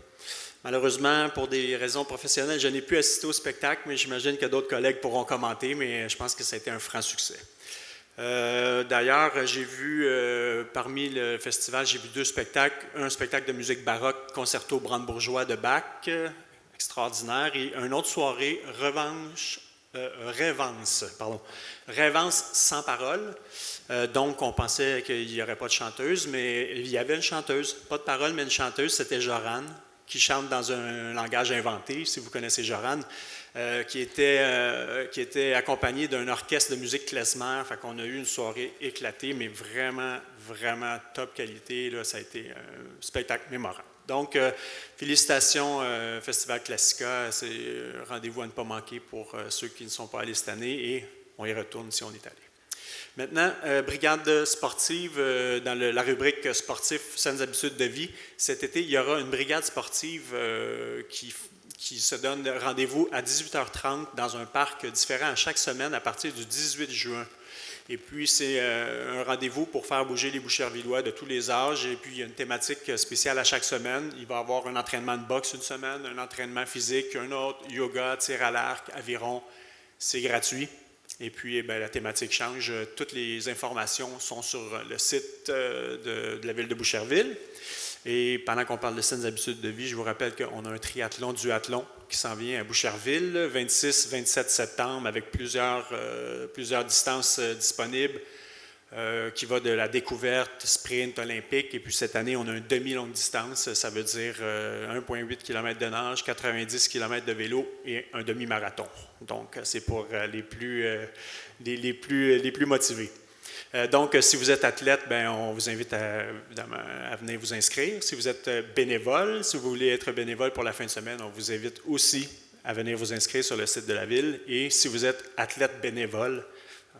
Malheureusement, pour des raisons professionnelles, je n'ai pu assister au spectacle, mais j'imagine que d'autres collègues pourront commenter, mais je pense que ça a été un franc succès. D'ailleurs, j'ai vu, parmi le festival, j'ai vu 2 spectacles. Un spectacle de musique baroque, concerto brandebourgeois de Bach, extraordinaire, et une autre soirée, Rêvance sans parole. Donc, on pensait qu'il n'y aurait pas de chanteuse, mais il y avait une chanteuse, pas de parole, mais une chanteuse, c'était Jorane, qui chante dans un langage inventé, si vous connaissez Jorane, qui était accompagnée d'un orchestre de musique klezmer. Fait qu'on a eu une soirée éclatée, mais vraiment, vraiment top qualité. Là, ça a été un spectacle mémorable. Donc, félicitations Festival Classica. C'est un rendez-vous à ne pas manquer pour ceux qui ne sont pas allés cette année et on y retourne si on est allé. Maintenant, brigade sportive, dans la rubrique sportif, saines habitudes de vie, cet été, il y aura une brigade sportive qui se donne rendez-vous à 18h30 dans un parc différent à chaque semaine à partir du 18 juin. Et puis, c'est un rendez-vous pour faire bouger les Bouchervillois de tous les âges. Et puis, il y a une thématique spéciale à chaque semaine. Il va y avoir un entraînement de boxe une semaine, un entraînement physique, un autre, yoga, tir à l'arc, aviron. C'est gratuit. Et puis, la thématique change. Toutes les informations sont sur le site de la ville de Boucherville. Et pendant qu'on parle de saines habitudes de vie, je vous rappelle qu'on a un duathlon qui s'en vient à Boucherville, 26-27 septembre, avec plusieurs distances disponibles, qui va de la découverte, sprint, olympique. Et puis cette année, on a une demi-longue distance, ça veut dire 1,8 km de nage, 90 km de vélo et un demi-marathon. Donc, c'est pour les plus motivés. Donc, si vous êtes athlète, on vous invite à venir vous inscrire. Si vous êtes bénévole, si vous voulez être bénévole pour la fin de semaine, on vous invite aussi à venir vous inscrire sur le site de la ville. Et si vous êtes athlète bénévole,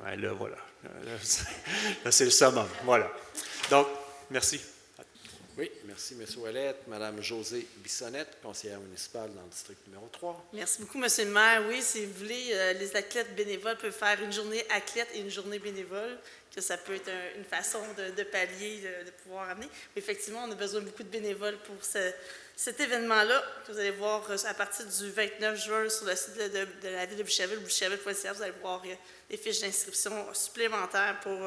là, voilà. Là, c'est le summum. Voilà. Donc, merci. Oui, merci, M. Ouellette. Mme Josée Bissonnette, conseillère municipale dans le district numéro 3. Merci beaucoup, M. le maire. Oui, si vous voulez, les athlètes bénévoles peuvent faire une journée athlète et une journée bénévole, que ça peut être une façon de pallier, de pouvoir amener. Mais effectivement, on a besoin de beaucoup de bénévoles pour cet événement-là, que vous allez voir à partir du 29 juin sur le site de la ville de Boucherville, boucherville.ca. Vous allez voir des fiches d'inscription supplémentaires pour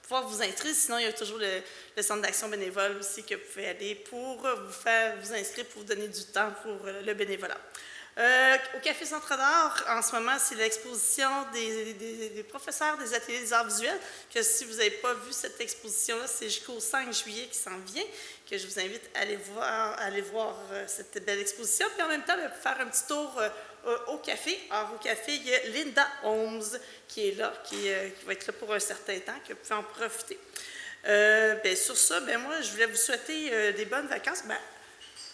pouvoir vous inscrire. Sinon, il y a toujours le centre d'action bénévole aussi que vous pouvez aller pour vous inscrire, pour vous donner du temps pour le bénévolat. Au Café Centre d'Art, en ce moment, c'est l'exposition des professeurs des ateliers des arts visuels, que si vous n'avez pas vu cette exposition-là, c'est jusqu'au 5 juillet qui s'en vient, que je vous invite à aller voir cette belle exposition. Puis en même temps, faire un petit tour au café. Alors, au café, il y a Linda Holmes qui est là, qui va être là pour un certain temps, que vous pouvez en profiter. Sur ça, moi, je voulais vous souhaiter des bonnes vacances.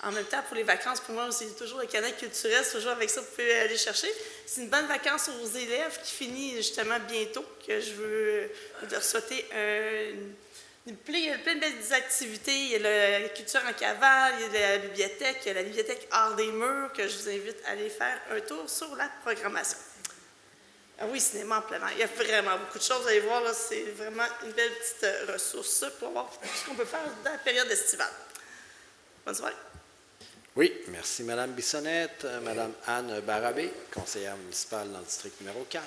En même temps, pour les vacances, pour moi, c'est toujours le canal culturel, c'est toujours avec ça que vous pouvez aller chercher. C'est une bonne vacance aux élèves qui finit justement bientôt, que je veux leur souhaiter plein de belles activités. Il y a la culture en cavale, il y a la bibliothèque Art des Murs, que je vous invite à aller faire un tour sur la programmation. Ah oui, cinéma en plein air. Il y a vraiment beaucoup de choses. Vous allez voir, là, c'est vraiment une belle petite ressource pour voir ce qu'on peut faire dans la période estivale. Bonne soirée. Oui, merci Mme Bissonnette. Mme Anne Barabé, conseillère municipale dans le district numéro 4.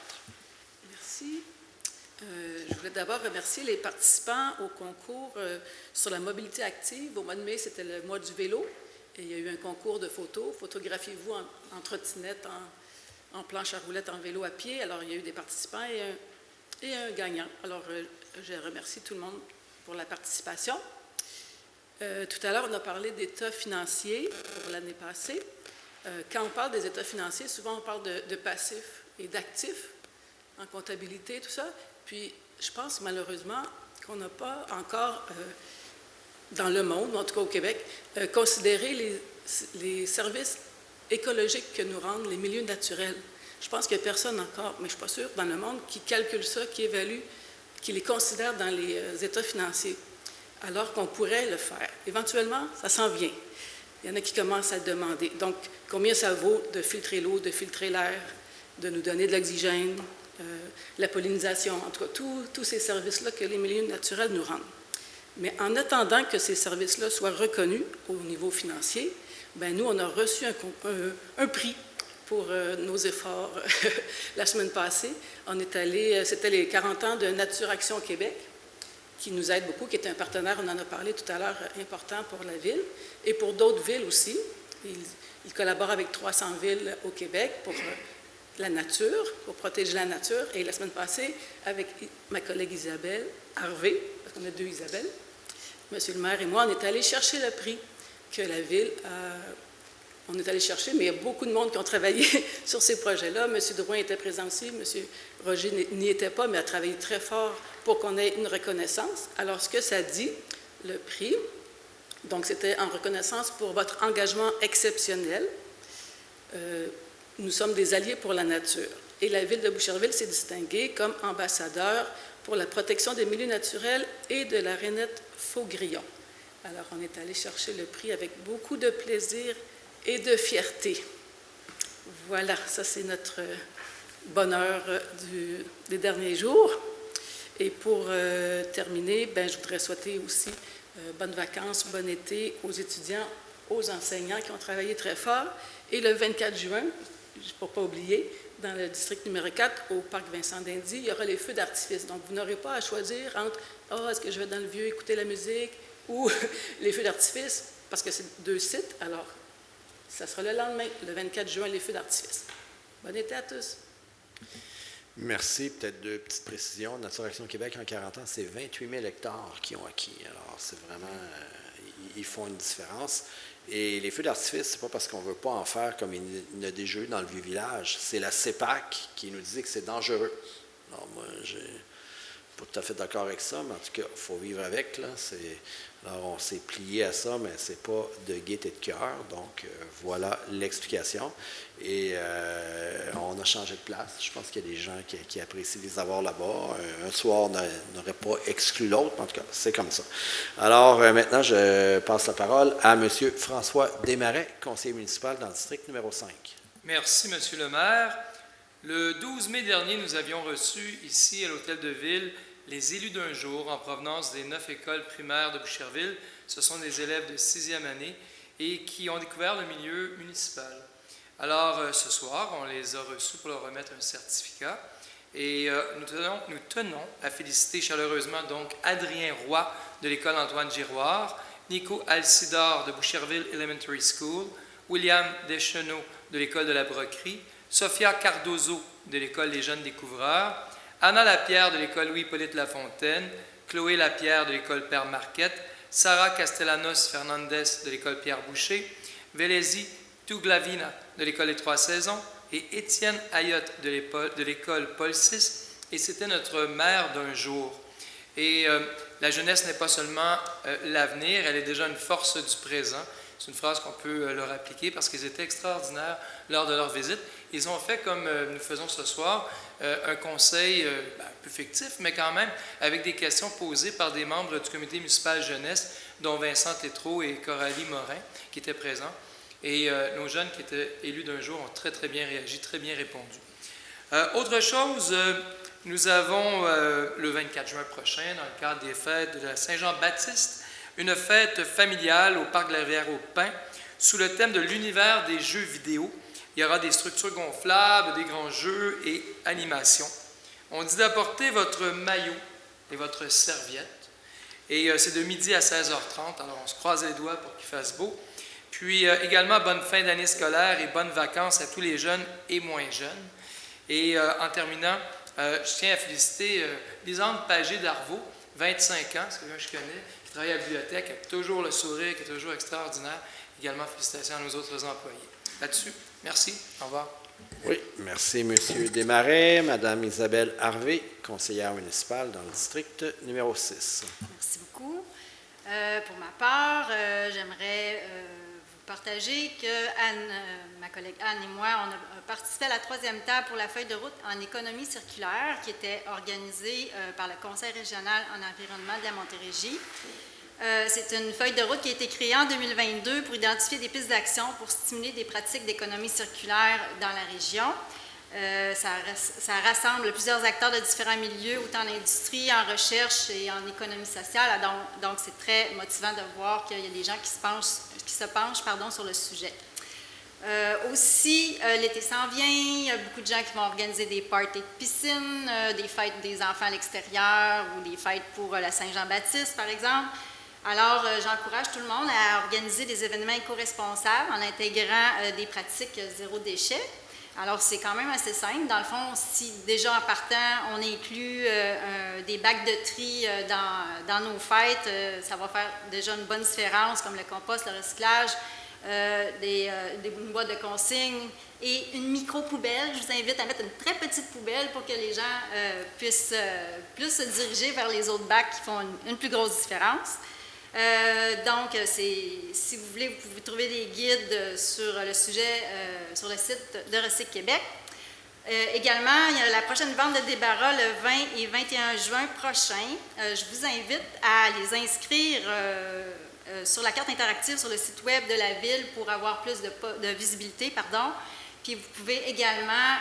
Merci. Je voulais d'abord remercier les participants au concours sur la mobilité active. Au mois de mai, c'était le mois du vélo. Et il y a eu un concours de photos. Photographiez-vous en trottinette, en planche à roulettes, en vélo à pied. Alors, il y a eu des participants et et un gagnant. Alors, je remercie tout le monde pour la participation. Tout à l'heure, on a parlé d'états financiers pour l'année passée. Quand on parle des états financiers, souvent on parle de passifs et d'actifs en comptabilité, tout ça. Puis, je pense malheureusement qu'on n'a pas encore, dans le monde, en tout cas au Québec, considéré les services écologiques que nous rendent les milieux naturels. Je pense qu'il n'y a personne encore, mais je ne suis pas sûre, dans le monde qui calcule ça, qui évalue, qui les considère dans les états financiers, alors qu'on pourrait le faire. Éventuellement, ça s'en vient. Il y en a qui commencent à le demander. Donc, combien ça vaut de filtrer l'eau, de filtrer l'air, de nous donner de l'oxygène, la pollinisation, en tout cas, tous ces services-là que les milieux naturels nous rendent. Mais en attendant que ces services-là soient reconnus au niveau financier, bien, nous, on a reçu un prix pour nos efforts la semaine passée. On est allé, c'était les 40 ans de Nature Action Québec, qui nous aide beaucoup, qui est un partenaire, on en a parlé tout à l'heure, important pour la ville et pour d'autres villes aussi. Il collabore avec 300 villes au Québec pour la nature, pour protéger la nature. Et la semaine passée, avec ma collègue Isabelle Harvey, parce qu'on a 2 Isabelle, monsieur le maire et moi, on est allés chercher le prix que la ville on est allé chercher, mais il y a beaucoup de monde qui ont travaillé sur ces projets-là. M. Drouin était présent aussi, M. Roger n'y était pas, mais a travaillé très fort pour qu'on ait une reconnaissance. Alors, ce que ça dit, le prix, donc c'était en reconnaissance pour votre engagement exceptionnel. Nous sommes des alliés pour la nature. Et la ville de Boucherville s'est distinguée comme ambassadeur pour la protection des milieux naturels et de la rainette faux-grillon. Alors, on est allé chercher le prix avec beaucoup de plaisir et de fierté. Voilà, ça c'est notre bonheur des derniers jours. Et pour terminer, ben, je voudrais souhaiter aussi bonnes vacances, bon été aux étudiants, aux enseignants qui ont travaillé très fort. Et le 24 juin, pour ne pas oublier, dans le district numéro 4, au parc Vincent-d'Indy, il y aura les feux d'artifice. Donc, vous n'aurez pas à choisir entre « Ah, est-ce que je vais dans le vieux écouter la musique » ou les feux d'artifice, parce que c'est 2 sites. Alors, ça sera le lendemain, le 24 juin, les feux d'artifice. Bon été à tous. Merci. Peut-être 2 petites précisions. Nature Action Québec, en 40 ans, c'est 28 000 hectares qui ont acquis. Alors, c'est vraiment... ils font une différence. Et les feux d'artifice, c'est pas parce qu'on ne veut pas en faire comme il y en a des jeux dans le Vieux-Village. C'est la CEPAC qui nous dit que c'est dangereux. Alors, moi, je ne suis pas tout à fait d'accord avec ça, mais en tout cas, il faut vivre avec. Là. Alors, on s'est plié à ça, mais ce n'est pas de gaieté de cœur. Donc, voilà l'explication. Et on a changé de place. Je pense qu'il y a des gens qui apprécient les avoir là-bas. Un soir n'aurait pas exclu l'autre, mais en tout cas, c'est comme ça. Alors, maintenant, je passe la parole à M. François Desmarais, conseiller municipal dans le district numéro 5. Merci, M. le maire. Le 12 mai dernier, nous avions reçu ici, à l'Hôtel de Ville, les élus d'un jour en provenance des 9 écoles primaires de Boucherville. Ce sont des élèves de 6e année et qui ont découvert le milieu municipal. Alors, ce soir, on les a reçus pour leur remettre un certificat et nous tenons à féliciter chaleureusement donc Adrien Roy de l'école Antoine Giroir, Nico Alcidor de Boucherville Elementary School, William Deschenaux de l'école de la Broquerie, Sophia Cardozo de l'école des Jeunes Découvreurs, Anna Lapierre de l'école Louis-Hippolyte Lafontaine, Chloé Lapierre de l'école Père Marquette, Sarah Castellanos Fernandez de l'école Pierre Boucher, Vélésie Touglavina de l'école des 3 saisons et Étienne Ayotte de l'école Paul VI. Et c'était notre maire d'un jour. Et la jeunesse n'est pas seulement l'avenir, elle est déjà une force du présent. C'est une phrase qu'on peut leur appliquer parce qu'ils étaient extraordinaires lors de leur visite. Ils ont fait, comme nous faisons ce soir, un conseil un peu fictif, mais quand même avec des questions posées par des membres du comité municipal jeunesse, dont Vincent Tétrault et Coralie Morin, qui étaient présents. Et nos jeunes qui étaient élus d'un jour ont très, très bien réagi, très bien répondu. Autre chose, nous avons le 24 juin prochain, dans le cadre des fêtes de la Saint-Jean-Baptiste, une fête familiale au Parc de la Rivière-au-Pin sous le thème de l'univers des jeux vidéo. Il y aura des structures gonflables, des grands jeux et animations. On dit d'apporter votre maillot et votre serviette. Et c'est de midi à 16h30, alors on se croise les doigts pour qu'il fasse beau. Puis également, bonne fin d'année scolaire et bonnes vacances à tous les jeunes et moins jeunes. Et en terminant, Je tiens à féliciter Lisande Pagé d'Arvaux, 25 ans, c'est quelqu'un que je connais, qui travaille à la bibliothèque, qui a toujours le sourire, qui est toujours extraordinaire. Également, félicitations à nos autres employés. Là-dessus, merci. Au revoir. Oui, merci, M. Desmarais. Mme Isabelle Harvey, conseillère municipale dans le district numéro 6. Merci beaucoup. Pour ma part, j'aimerais vous partager que ma collègue Anne et moi, on a participé à la 3e table pour la feuille de route en économie circulaire qui était organisée par le Conseil régional en environnement de la Montérégie. C'est une feuille de route qui a été créée en 2022 pour identifier des pistes d'action pour stimuler des pratiques d'économie circulaire dans la région. Ça rassemble plusieurs acteurs de différents milieux, autant en industrie, en recherche et en économie sociale. Donc c'est très motivant de voir qu'il y a des gens qui se penchent sur le sujet. Aussi, l'été s'en vient, il y a beaucoup de gens qui vont organiser des parties de piscine, des fêtes des enfants à l'extérieur ou des fêtes pour la Saint-Jean-Baptiste, par exemple. Alors, j'encourage tout le monde à organiser des événements éco-responsables en intégrant des pratiques zéro déchet. Alors, c'est quand même assez simple. Dans le fond, si déjà en partant, on inclut des bacs de tri dans nos fêtes, ça va faire déjà une bonne différence, comme le compost, le recyclage, des boîtes de consignes et une micro-poubelle. Je vous invite à mettre une très petite poubelle pour que les gens puissent plus se diriger vers les autres bacs qui font une plus grosse différence. Donc, si vous voulez, vous pouvez trouver des guides sur le sujet sur le site de Recyc Québec. Également, il y a la prochaine vente de débarras le 20 et 21 juin prochain. Je vous invite à les inscrire sur la carte interactive sur le site web de la Ville pour avoir plus de visibilité. Puis vous pouvez également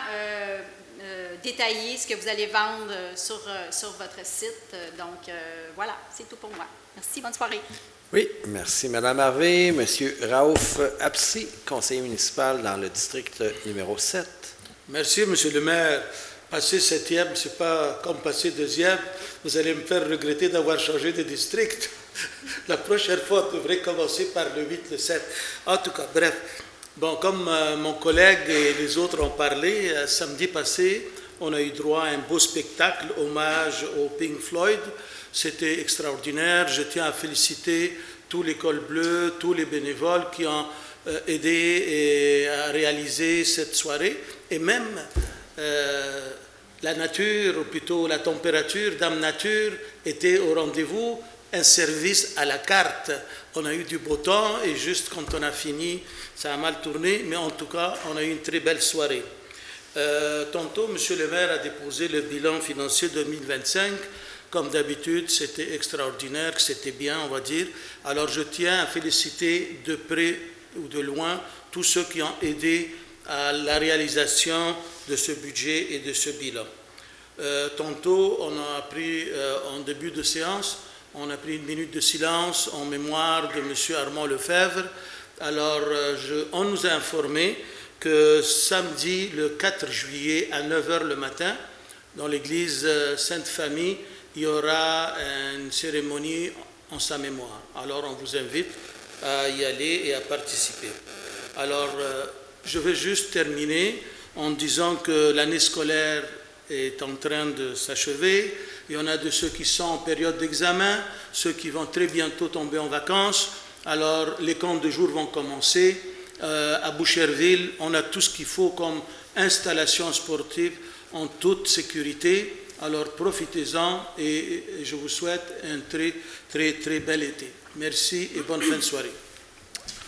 détailler ce que vous allez vendre sur votre site. Donc, voilà, c'est tout pour moi. Merci, bonne soirée. Oui, merci Mme Harvey. M. Raouf Apsi, conseiller municipal dans le district numéro 7. Merci, M. le maire. Passer 7e, ce n'est pas comme passer 2e. Vous allez me faire regretter d'avoir changé de district. La prochaine fois, on devrait commencer par le 8, le 7. En tout cas, bref. Bon, comme mon collègue et les autres ont parlé, samedi passé, on a eu droit à un beau spectacle, hommage au Pink Floyd. C'était extraordinaire. Je tiens à féliciter tout l'école bleue, tous les bénévoles qui ont aidé à réaliser cette soirée. Et même la nature, ou plutôt la température, Dame Nature était au rendez-vous. Un service à la carte. On a eu du beau temps et juste quand on a fini, ça a mal tourné, mais en tout cas, on a eu une très belle soirée. Tantôt, M. le maire a déposé le bilan financier 2025. Comme d'habitude, c'était extraordinaire, c'était bien, on va dire. Alors, je tiens à féliciter de près ou de loin tous ceux qui ont aidé à la réalisation de ce budget et de ce bilan. Tantôt, on a pris, en début de séance, on a pris une minute de silence en mémoire de M. Armand Lefebvre. Alors, on nous a informé que samedi, le 4 juillet, à 9h le matin, dans l'église Sainte-Famille, il y aura une cérémonie en sa mémoire. Alors, on vous invite à y aller et à participer. Alors, je vais juste terminer en disant que l'année scolaire est en train de s'achever. Il y en a de ceux qui sont en période d'examen, ceux qui vont très bientôt tomber en vacances. Alors, les camps de jour vont commencer. À Boucherville, on a tout ce qu'il faut comme installation sportive en toute sécurité. Alors, profitez-en et je vous souhaite un très, très, très bel été. Merci et bonne fin de soirée.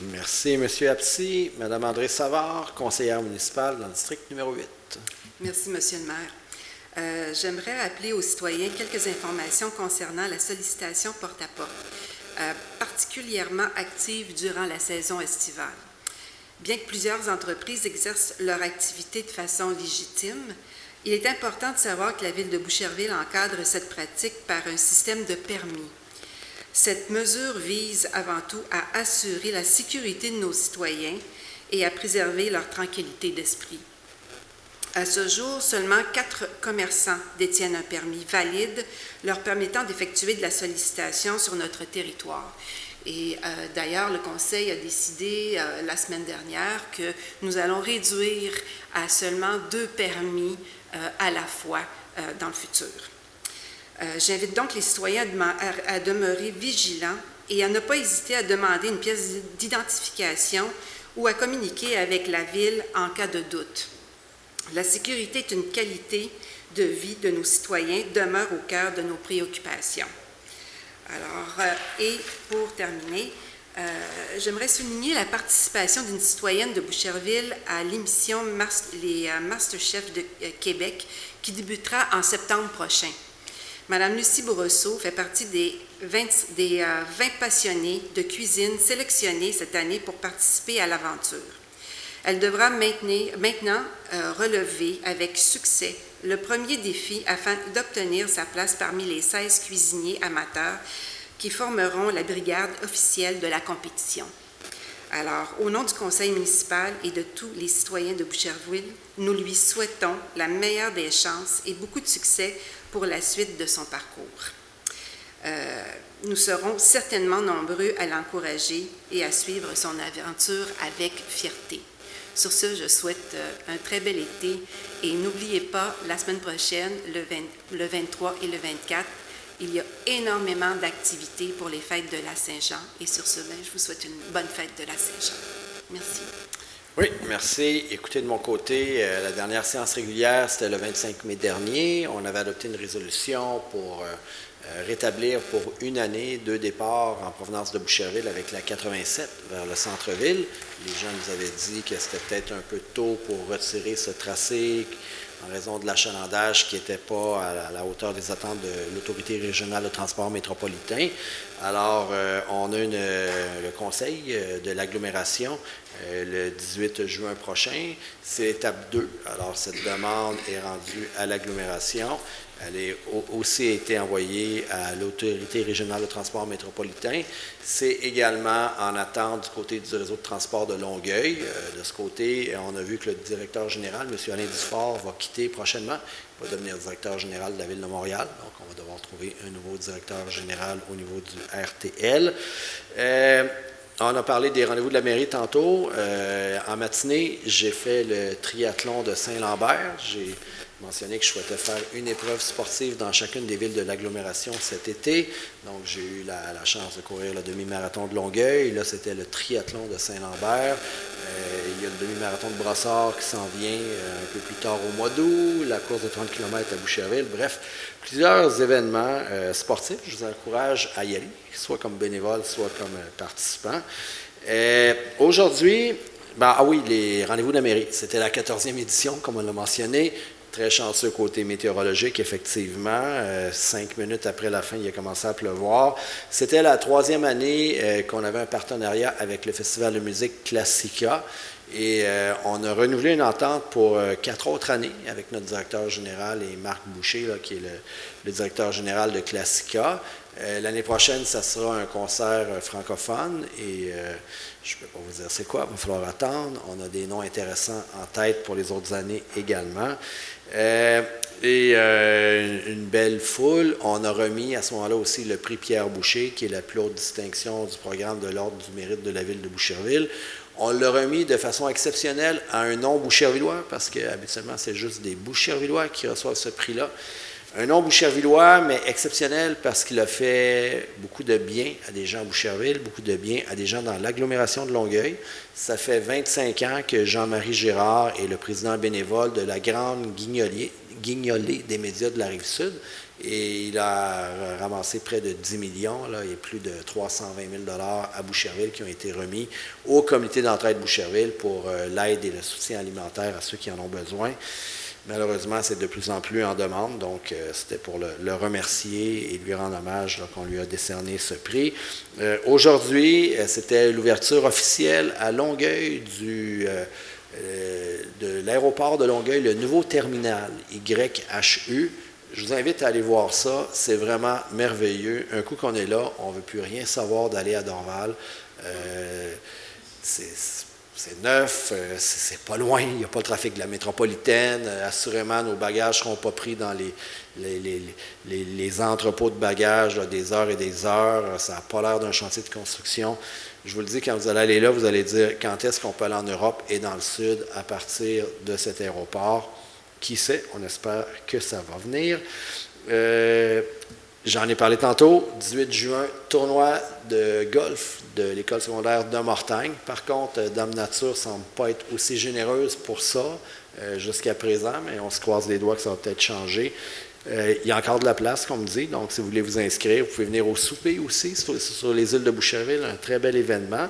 Merci, M. Apsi. Mme André Savard, conseillère municipale dans le district numéro 8. Merci, M. le maire. J'aimerais rappeler aux citoyens quelques informations concernant la sollicitation porte-à-porte, particulièrement active durant la saison estivale. Bien que plusieurs entreprises exercent leur activité de façon légitime, il est important de savoir que la Ville de Boucherville encadre cette pratique par un système de permis. Cette mesure vise avant tout à assurer la sécurité de nos citoyens et à préserver leur tranquillité d'esprit. À ce jour, seulement 4 commerçants détiennent un permis valide leur permettant d'effectuer de la sollicitation sur notre territoire. Et d'ailleurs, le Conseil a décidé la semaine dernière que nous allons réduire à seulement 2 permis à la fois dans le futur. J'invite donc les citoyens à demeurer vigilants et à ne pas hésiter à demander une pièce d'identification ou à communiquer avec la Ville en cas de doute. La sécurité est une qualité de vie de nos citoyens, demeure au cœur de nos préoccupations. Alors, et pour terminer, j'aimerais souligner la participation d'une citoyenne de Boucherville à l'émission Les Masterchefs de Québec qui débutera en septembre prochain. Madame Lucie Bourresseau fait partie des 20 passionnés de cuisine sélectionnés cette année pour participer à l'aventure. Elle devra maintenant relever avec succès le premier défi afin d'obtenir sa place parmi les 16 cuisiniers amateurs qui formeront la brigade officielle de la compétition. Alors, au nom du conseil municipal et de tous les citoyens de Boucherville, nous lui souhaitons la meilleure des chances et beaucoup de succès pour la suite de son parcours. Nous serons certainement nombreux à l'encourager et à suivre son aventure avec fierté. Sur ce, je souhaite un très bel été et n'oubliez pas, la semaine prochaine, le 23 et le 24, il y a énormément d'activités pour les fêtes de la Saint-Jean. Et sur ce, je vous souhaite une bonne fête de la Saint-Jean. Merci. Oui, merci. Écoutez, de mon côté, la dernière séance régulière, c'était le 25 mai dernier. On avait adopté une résolution pour rétablir pour une année 2 départs en provenance de Boucherville avec la 87 vers le centre-ville. Les gens nous avaient dit que c'était peut-être un peu tôt pour retirer ce tracé en raison de l'achalandage qui n'était pas à la hauteur des attentes de l'Autorité régionale de transport métropolitain. Alors, on a le conseil de l'agglomération le 18 juin prochain. C'est l'étape 2. Alors, cette demande est rendue à l'agglomération. Elle a aussi été envoyée à l'Autorité régionale de transport métropolitain. C'est également en attente du côté du réseau de transport de Longueuil. De ce côté, on a vu que le directeur général, M. Alain Dufort, va quitter prochainement. Il va devenir directeur général de la Ville de Montréal. Donc, on va devoir trouver un nouveau directeur général au niveau du RTL. On a parlé des rendez-vous de la mairie tantôt. En matinée, j'ai fait le triathlon de Saint-Lambert. J'ai mentionné que je souhaitais faire une épreuve sportive dans chacune des villes de l'agglomération cet été. Donc, j'ai eu la chance de courir le demi-marathon de Longueuil. Là, c'était le triathlon de Saint-Lambert. Il y a le demi-marathon de Brossard qui s'en vient un peu plus tard au mois d'août. La course de 30 km à Boucherville. Bref, plusieurs événements sportifs. Je vous encourage à y aller, soit comme bénévole, soit comme participant. Aujourd'hui, les rendez-vous de la mairie. C'était la 14e édition, comme on l'a mentionné. Très chanceux côté météorologique, effectivement. 5 minutes après la fin, il a commencé à pleuvoir. C'était la 3e année qu'on avait un partenariat avec le Festival de musique Classica. Et on a renouvelé une entente pour 4 autres années avec notre directeur général et Marc Boucher, là, qui est le directeur général de Classica. L'année prochaine, ça sera un concert francophone et je ne peux pas vous dire c'est quoi, il va falloir attendre. On a des noms intéressants en tête pour les autres années également. Une belle foule. On a remis à ce moment-là aussi le prix Pierre Boucher, qui est la plus haute distinction du programme de l'Ordre du mérite de la Ville de Boucherville. On l'a remis de façon exceptionnelle à un non-bouchervillois, parce qu'habituellement, c'est juste des bouchervillois qui reçoivent ce prix-là. Un non-bouchervillois, mais exceptionnel parce qu'il a fait beaucoup de bien à des gens à Boucherville, beaucoup de bien à des gens dans l'agglomération de Longueuil. Ça fait 25 ans que Jean-Marie Girard est le président bénévole de la grande guignolée des médias de la Rive-Sud. Et il a ramassé près de 10 millions là, et plus de 320 000 $ à Boucherville qui ont été remis au comité d'entraide Boucherville pour l'aide et le soutien alimentaire à ceux qui en ont besoin. Malheureusement, c'est de plus en plus en demande, donc c'était pour le remercier et lui rendre hommage là, qu'on lui a décerné ce prix. Aujourd'hui, c'était l'ouverture officielle à Longueuil de l'aéroport de Longueuil, le nouveau terminal YHU. Je vous invite à aller voir ça, c'est vraiment merveilleux. Un coup qu'on est là, on ne veut plus rien savoir d'aller à Dorval. C'est neuf, c'est pas loin, il n'y a pas le trafic de la métropolitaine. Assurément, nos bagages ne seront pas pris dans les entrepôts de bagages là, des heures et des heures. Ça n'a pas l'air d'un chantier de construction. Je vous le dis, quand vous allez aller là, vous allez dire quand est-ce qu'on peut aller en Europe et dans le Sud à partir de cet aéroport. qui sait, on espère que ça va venir. J'en ai parlé tantôt, 18 juin, tournoi de golf de l'école secondaire de Mortagne. Par contre, Dame Nature ne semble pas être aussi généreuse pour ça jusqu'à présent, mais on se croise les doigts que ça va peut-être changer. Il y a encore de la place, comme dit, donc si vous voulez vous inscrire, vous pouvez venir au souper aussi sur les îles de Boucherville, un très bel événement.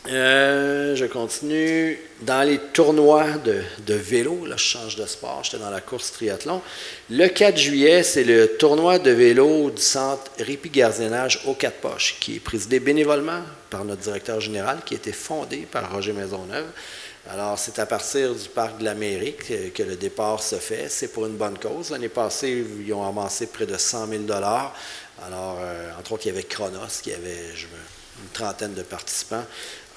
Je continue. Dans les tournois de vélo, là je change de sport, j'étais dans la course triathlon. Le 4 juillet, c'est le tournoi de vélo du centre Répit-Gardiennage aux Quatre Poches, qui est présidé bénévolement par notre directeur général, qui a été fondé par Roger Maisonneuve. Alors, c'est à partir du parc de la mairie que le départ se fait. C'est pour une bonne cause. L'année passée, ils ont amassé près de 100 000 $. Alors, entre autres, il y avait Chronos, qui avait une trentaine de participants.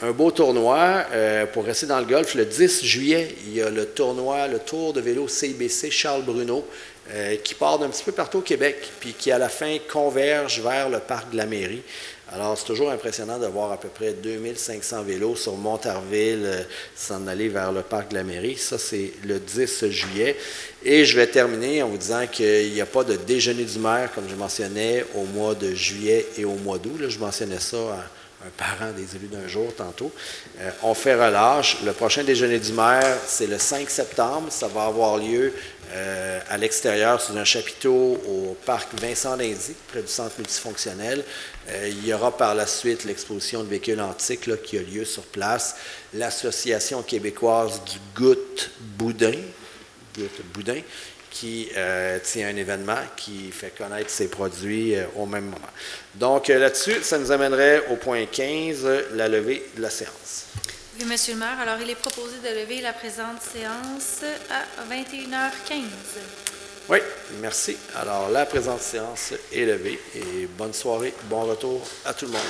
Un beau tournoi. Pour rester dans le golf, le 10 juillet, il y a le tournoi, le Tour de vélo CIBC Charles Bruno, qui part d'un petit peu partout au Québec, puis qui, à la fin, converge vers le parc de la mairie. Alors, c'est toujours impressionnant de voir à peu près 2500 vélos sur Montarville s'en aller vers le parc de la mairie. Ça, c'est le 10 juillet. Et je vais terminer en vous disant qu'il n'y a pas de déjeuner du maire, comme je mentionnais, au mois de juillet et au mois d'août. Là, je mentionnais ça à un parent des élus d'un jour tantôt. On fait relâche. Le prochain déjeuner du maire, c'est le 5 septembre. Ça va avoir lieu à l'extérieur, sous un chapiteau au parc Vincent Lindy, près du centre multifonctionnel. Il y aura par la suite l'exposition de véhicules antiques là, qui a lieu sur place. L'Association québécoise du Goutte Boudin, qui tient un événement qui fait connaître ses produits au même moment. Donc là-dessus, ça nous amènerait au point 15, la levée de la séance. Oui, Monsieur le maire. Alors, il est proposé de lever la présente séance à 21h15. Oui, merci. Alors, la présente séance est levée et bonne soirée, bon retour à tout le monde.